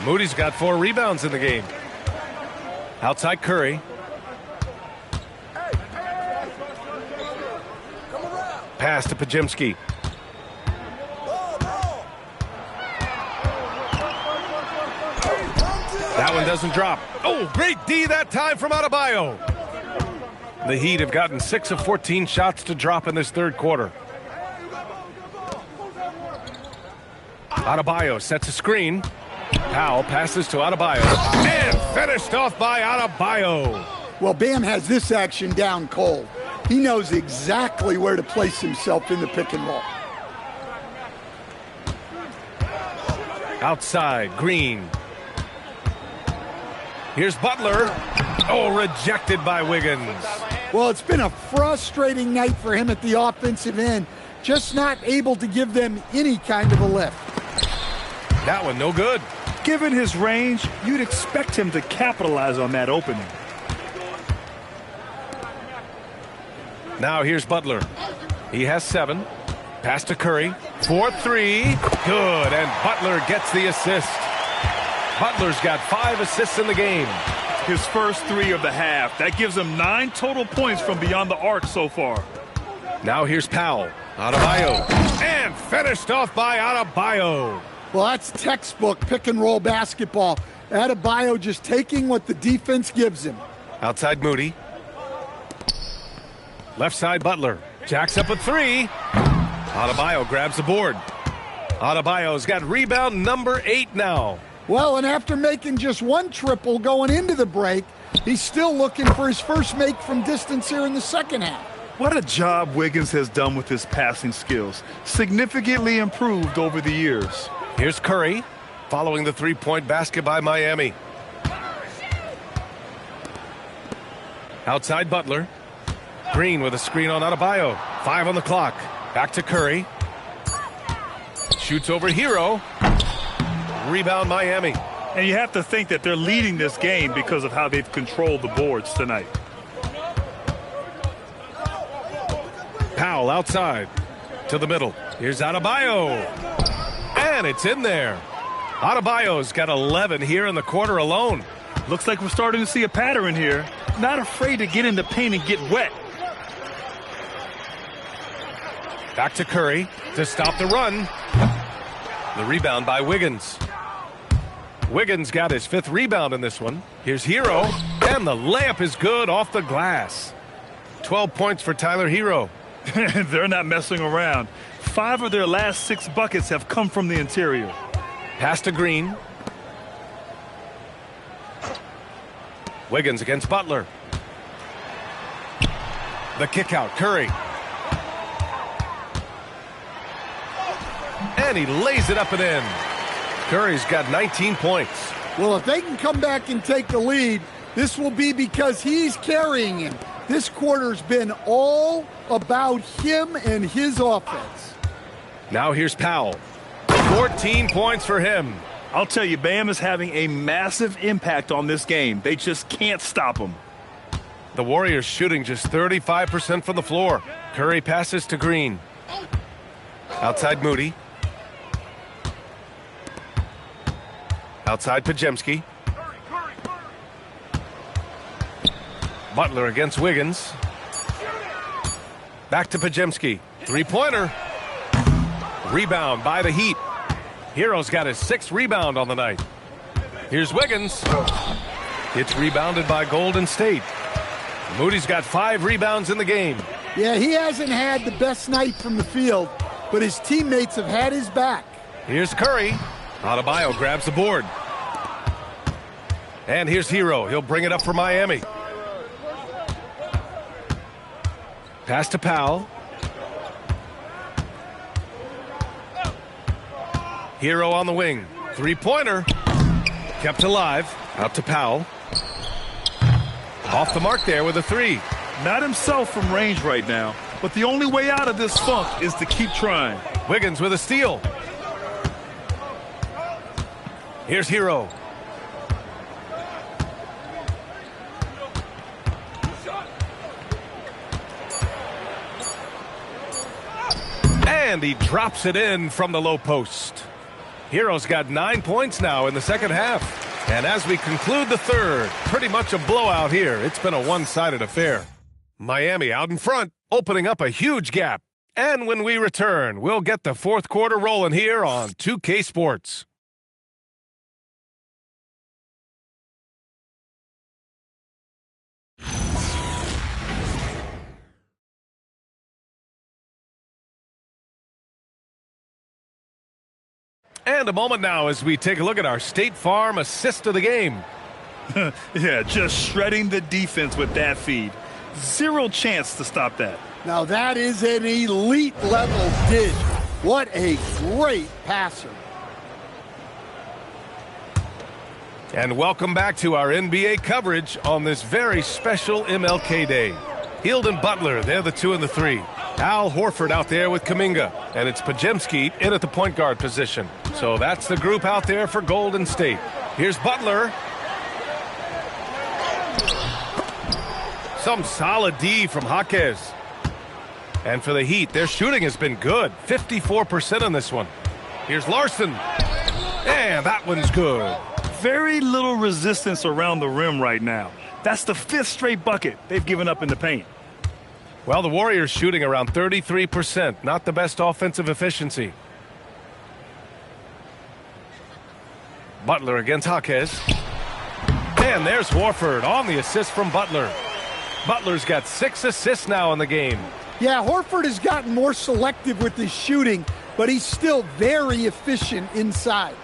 Moody's got 4 rebounds in the game. Outside Curry. Pass to Podziemski. That one doesn't drop. Oh, great D that time from Adebayo. The Heat have gotten 6 of 14 shots to drop in this third quarter. Adebayo sets a screen. Powell passes to Adebayo. And finished off by Adebayo. Well, Bam has this action down cold. He knows exactly where to place himself in the pick and roll. Outside, Green. Here's Butler. Oh, rejected by Wiggins. Well, it's been a frustrating night for him at the offensive end. Just not able to give them any kind of a lift. That one, no good. Given his range, you'd expect him to capitalize on that opening. Now here's Butler. He has 7. Pass to Curry. 4-3. Good, and Butler gets the assist. Butler's got 5 assists in the game. His first 3 of the half. That gives him 9 total points from beyond the arc so far. Now here's Powell. Adebayo. And finished off by Adebayo. Well, that's textbook pick and roll basketball. Adebayo just taking what the defense gives him. Outside Moody. Left side Butler. Jacks up a 3. Adebayo grabs the board. Adebayo's got rebound number 8 now. Well, and after making just 1 triple going into the break, he's still looking for his first make from distance here in the second half. What a job Wiggins has done with his passing skills. Significantly improved over the years. Here's Curry, following the 3-point basket by Miami. Outside Butler. Green with a screen on Adebayo. 5 on the clock. Back to Curry. Shoots over Hero. Rebound Miami. And you have to think that they're leading this game because of how they've controlled the boards tonight. Powell outside to the middle. Here's Adebayo. And it's in there. Adebayo's got 11 here in the quarter alone. Looks like we're starting to see a pattern here. Not afraid to get in the paint and get wet. Back to Curry to stop the run. The rebound by Wiggins. Wiggins got his 5th rebound in this one. Here's Hero, and the layup is good off the glass. 12 points for Tyler Hero. They're not messing around. 5 of their last 6 buckets have come from the interior. Pass to Green. Wiggins against Butler. The kick out, Curry. And he lays it up and in. Curry's got 19 points. Well, if they can come back and take the lead, this will be because he's carrying him. This quarter's been all about him and his offense. Now here's Powell. 14 points for him. I'll tell you, Bam is having a massive impact on this game. They just can't stop him. The Warriors shooting just 35% from the floor. Curry passes to Green. Outside Moody. Outside Pajemski. Butler against Wiggins. Back to Pajemski. 3-pointer. Rebound by the Heat. Hero's got his 6th rebound on the night. Here's Wiggins. It's rebounded by Golden State. Moody's got 5 rebounds in the game. Yeah, he hasn't had the best night from the field, but his teammates have had his back. Here's Curry. Adebayo grabs the board. And here's Hero. He'll bring it up for Miami. Pass to Powell. Hero on the wing. 3-pointer. Kept alive. Out to Powell. Off the mark there with a 3. Not himself from range right now, but the only way out of this funk is to keep trying. Wiggins with a steal. Here's Hero. And he drops it in from the low post. Hero's got 9 points now in the second half. And as we conclude the third, pretty much a blowout here. It's been a one-sided affair. Miami out in front, opening up a huge gap. And when we return, we'll get the fourth quarter rolling here on 2K Sports. And a moment now as we take a look at our State Farm assist of the game. Yeah, just shredding the defense with that feed. 0 chance to stop that. Now that is an elite level dish. What a great passer. And welcome back to our NBA coverage on this very special MLK Day. Hield and Butler, they're the 2 and the 3. Al Horford out there with Kuminga, and it's Pajemski in at the point guard position. So that's the group out there for Golden State. Here's Butler. Some solid D from Jaquez. And for the Heat, their shooting has been good. 54% on this one. Here's Larson. And that one's good. Very little resistance around the rim right now. That's the 5th straight bucket they've given up in the paint. Well, the Warriors shooting around 33%. Not the best offensive efficiency. Butler against Jaquez. And there's Horford on the assist from Butler. Butler's got 6 assists now in the game. Yeah, Horford has gotten more selective with his shooting, but he's still very efficient inside.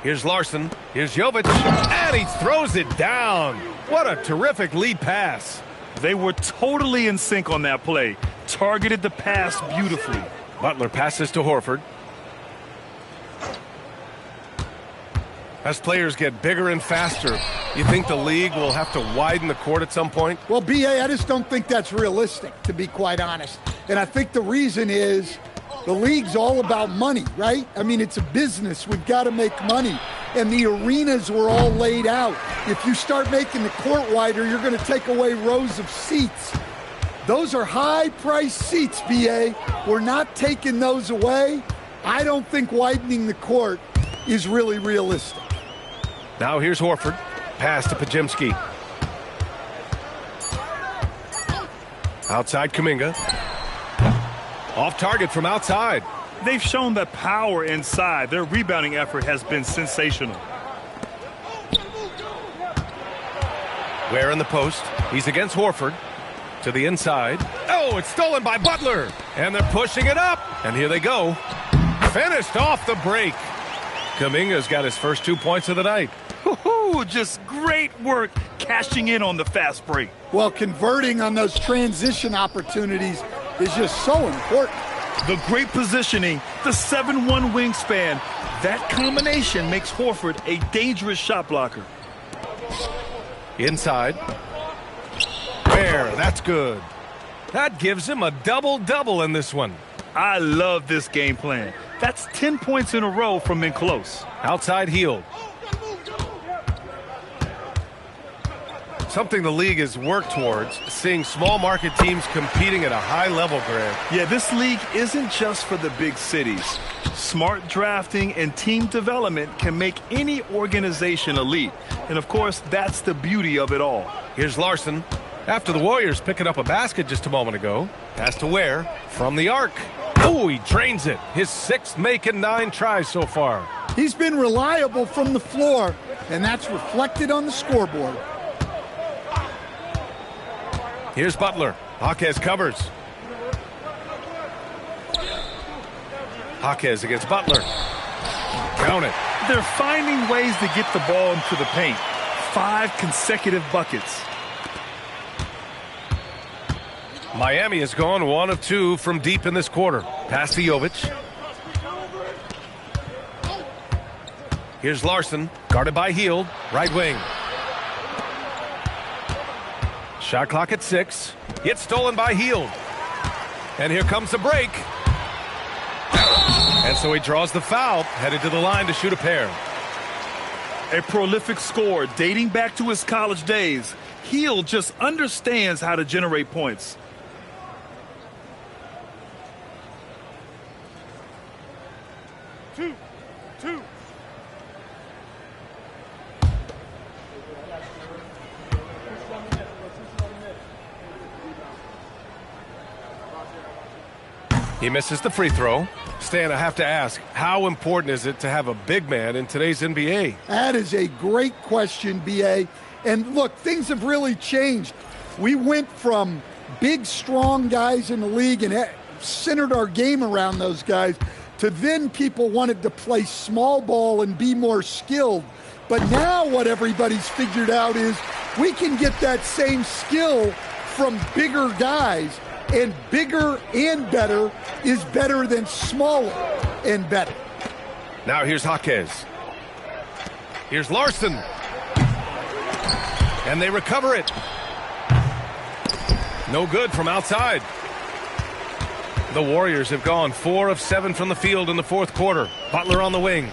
Here's Larson. Here's Jovic. And he throws it down. What a terrific lead pass. They were totally in sync on that play. Targeted the pass beautifully. Butler passes to Horford. As players get bigger and faster, you think the league will have to widen the court at some point? Well, B.A., I just don't think that's realistic, to be quite honest. And I think the reason is the league's all about money, right? I mean, it's a business. We've got to make money. And the arenas were all laid out. If you start making the court wider, you're going to take away rows of seats. Those are high-priced seats, B.A. We're not taking those away. I don't think widening the court is really realistic. Now here's Horford. Pass to Pajemski. Outside Kuminga. Off target from outside. They've shown that power inside. Their rebounding effort has been sensational. Ware in the post. He's against Horford. To the inside. Oh, it's stolen by Butler. And they're pushing it up. And here they go. Finished off the break. Kuminga's got his first 2 points of the night. Just great work cashing in on the fast break. Well, converting on those transition opportunities is just so important. The great positioning, the 7'1" wingspan, that combination makes Horford a dangerous shot blocker. Inside. Ware, that's good. That gives him a double-double in this one. I love this game plan. That's 10 points in a row from in close. Outside Hield. Something the league has worked towards, seeing small market teams competing at a high level, Grant. Yeah, this league isn't just for the big cities. Smart drafting and team development can make any organization elite. And of course, that's the beauty of it all. Here's Larson. After the Warriors picking up a basket just a moment ago. Pass to Ware from the arc. Oh, he drains it. His 6th make in 9 tries so far. He's been reliable from the floor, and that's reflected on the scoreboard. Here's Butler. Jaquez covers. Jaquez against Butler. Count it. They're finding ways to get the ball into the paint. 5 consecutive buckets. Miami has gone 1 of 2 from deep in this quarter. Pass to Jovic. Here's Larson, guarded by Hield, right wing. Shot clock at 6. It's stolen by Hield. And here comes the break. And so he draws the foul, headed to the line to shoot a pair. A prolific scorer dating back to his college days. Hield just understands how to generate points. Two. He misses the free throw. Stan, I have to ask, how important is it to have a big man in today's NBA? That is a great question, B.A. And look, things have really changed. We went from big, strong guys in the league and centered our game around those guys to then people wanted to play small ball and be more skilled. But now what everybody's figured out is we can get that same skill from bigger guys. And bigger and better is better than smaller and better. Now here's Jaquez. Here's Larson. And they recover it. No good from outside. The Warriors have gone 4 of 7 from the field in the 4th quarter. Butler on the wing.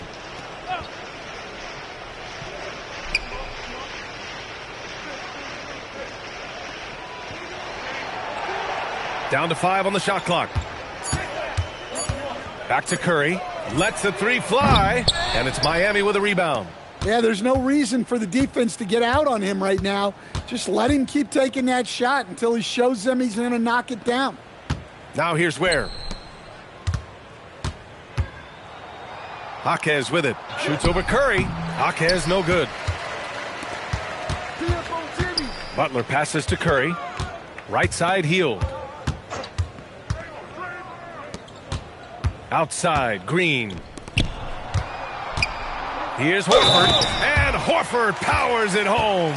Down to 5 on the shot clock. Back to Curry. Lets the 3 fly. And it's Miami with a rebound. Yeah, there's no reason for the defense to get out on him right now. Just let him keep taking that shot until he shows them he's going to knock it down. Now here's Ware. Jaquez with it. Shoots over Curry. Jaquez no good. Butler passes to Curry. Right side Hield. Outside, Green. Here's Horford, and Horford powers it home.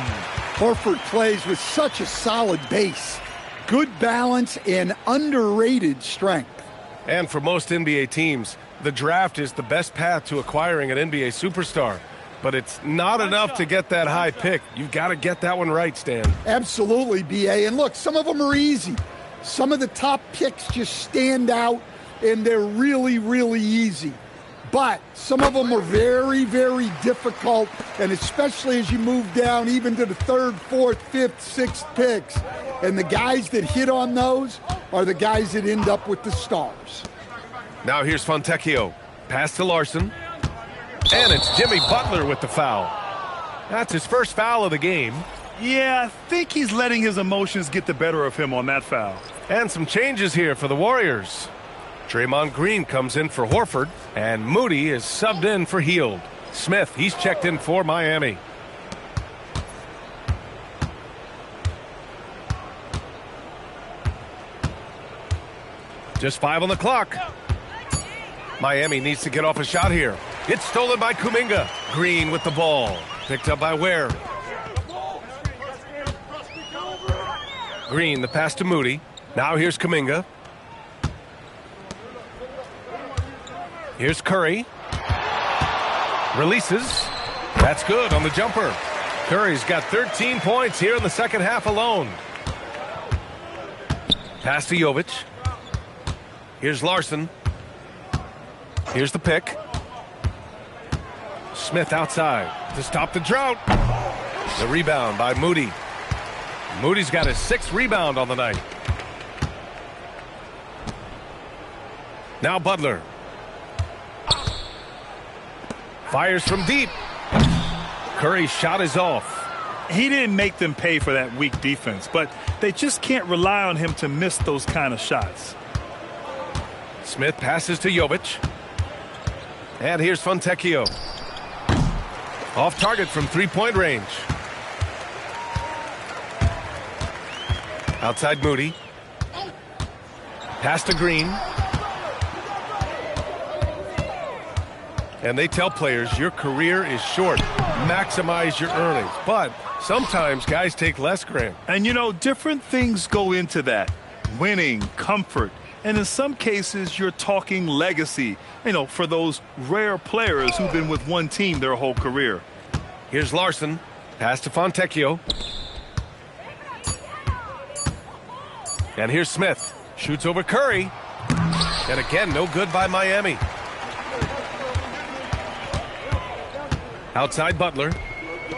Horford plays with such a solid base, good balance, and underrated strength. And for most NBA teams, the draft is the best path to acquiring an NBA superstar. But it's not enough to get that high pick. You've got to get that one right, Stan. Absolutely, B.A. And look, some of them are easy. Some of the top picks just stand out, and they're really, really easy. But some of them are very, very difficult, and especially as you move down even to the 3rd, 4th, 5th, 6th picks. And the guys that hit on those are the guys that end up with the stars. Now here's Fontecchio. Pass to Larson. And it's Jimmy Butler with the foul. That's his first foul of the game. Yeah, I think he's letting his emotions get the better of him on that foul. And some changes here for the Warriors. Draymond Green comes in for Horford, and Moody is subbed in for Hield. Smith, he's checked in for Miami. Just 5 on the clock. Miami needs to get off a shot here. It's stolen by Kuminga. Green with the ball. Picked up by Ware. Green, the pass to Moody. Now here's Kuminga. Here's Curry. Releases. That's good on the jumper. Curry's got 13 points here in the second half alone. Pass to Jovic. Here's Larson. Here's the pick. Smith outside to stop the drought. The rebound by Moody. Moody's got his 6th rebound on the night. Now Butler. Fires from deep. Curry's shot is off. He didn't make them pay for that weak defense, but they just can't rely on him to miss those kind of shots. Smith passes to Jovic. And here's Fontecchio. Off target from 3-point range. Outside Moody. Pass to Green. And they tell players your career is short. Maximize your earnings. But sometimes guys take less, Grant. And you know, different things go into that. Winning, comfort, and in some cases you're talking legacy, you know, for those rare players who've been with one team their whole career. Here's Larson. Pass to Fontecchio. And here's Smith. Shoots over Curry. And again, no good by Miami. Outside Butler.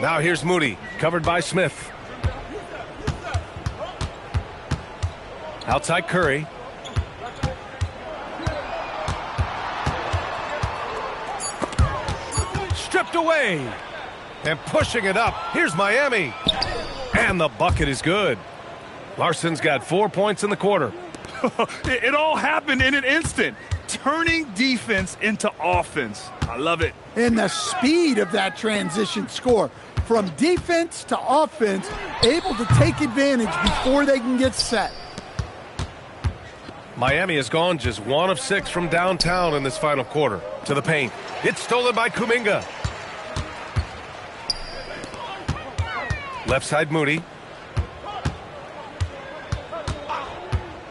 Now here's Moody. Covered by Smith. Outside Curry. Stripped away. And pushing it up. Here's Miami. And the bucket is good. Larson's got 4 points in the quarter. It all happened in an instant. Turning defense into offense. I love it. And the speed of that transition score. From defense to offense, able to take advantage before they can get set. Miami has gone just 1 of 6 from downtown in this final quarter. To the paint. It's stolen by Kuminga. Left side Moody.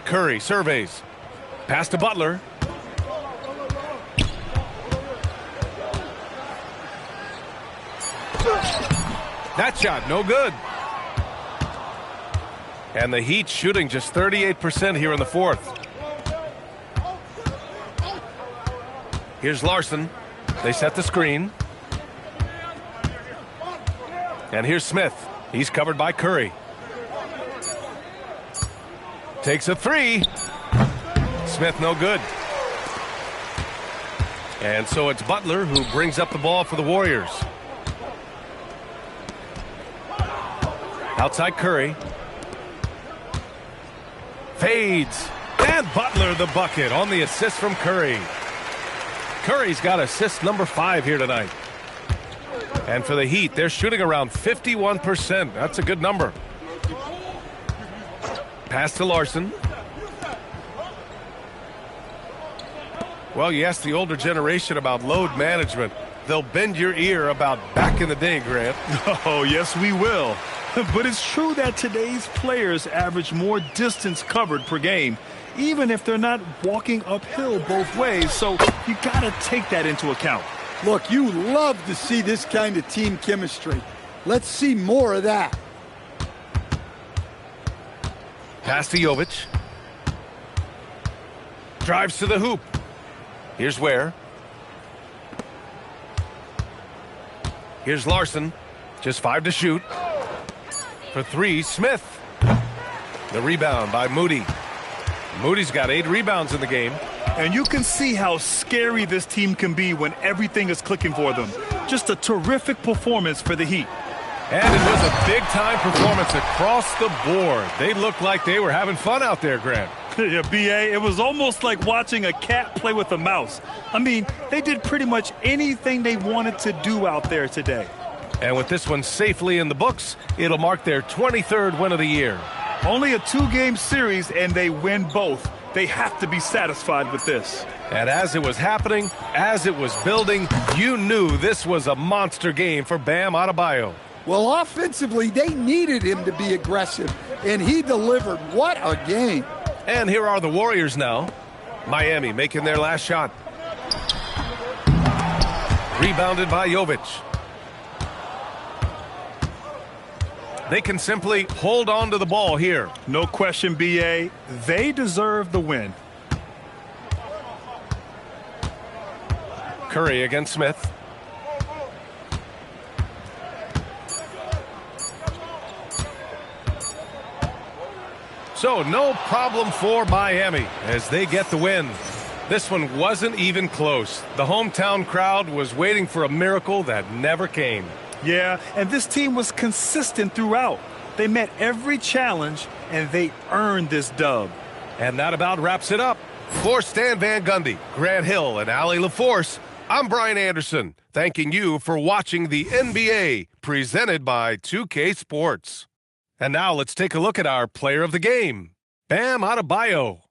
Curry surveys. Pass to Butler. That shot, no good. And the Heat shooting just 38% here in the fourth. Here's Larson. They set the screen. And here's Smith. He's covered by Curry. Takes a 3. Smith no good. And so it's Butler who brings up the ball for the Warriors. Outside Curry. Fades. And Butler the bucket on the assist from Curry. Curry's got assist number 5 here tonight. And for the Heat, they're shooting around 51%. That's a good number. Pass to Larson. Well, you ask the older generation about load management. They'll bend your ear about back in the day, Grant. Oh, yes, we will. But it's true that today's players average more distance covered per game, even if they're not walking uphill both ways. So you got to take that into account. Look, you love to see this kind of team chemistry. Let's see more of that. Pass to Jovic. Drives to the hoop. Here's Ware. Here's Larson. Just 5 to shoot. For 3, Smith. The rebound by Moody. Moody's got 8 rebounds in the game. And you can see how scary this team can be when everything is clicking for them. Just a terrific performance for the Heat. And it was a big-time performance across the board. They looked like they were having fun out there, Grant. Yeah, B.A., it was almost like watching a cat play with a mouse. I mean, they did pretty much anything they wanted to do out there today. And with this one safely in the books, it'll mark their 23rd win of the year. Only a 2-game series, and they win both. They have to be satisfied with this. And as it was happening, as it was building, you knew this was a monster game for Bam Adebayo. Well, offensively, they needed him to be aggressive, and he delivered. What a game. And here are the Warriors now. Miami making their last shot. Rebounded by Jovic. They can simply hold on to the ball here. No question, B.A. They deserve the win. Curry against Smith. So no problem for Miami as they get the win. This one wasn't even close. The hometown crowd was waiting for a miracle that never came. Yeah, and this team was consistent throughout. They met every challenge, and they earned this dub. And that about wraps it up. For Stan Van Gundy, Grant Hill, and Allie LaForce, I'm Brian Anderson, thanking you for watching the NBA, presented by 2K Sports. And now let's take a look at our player of the game, Bam Adebayo.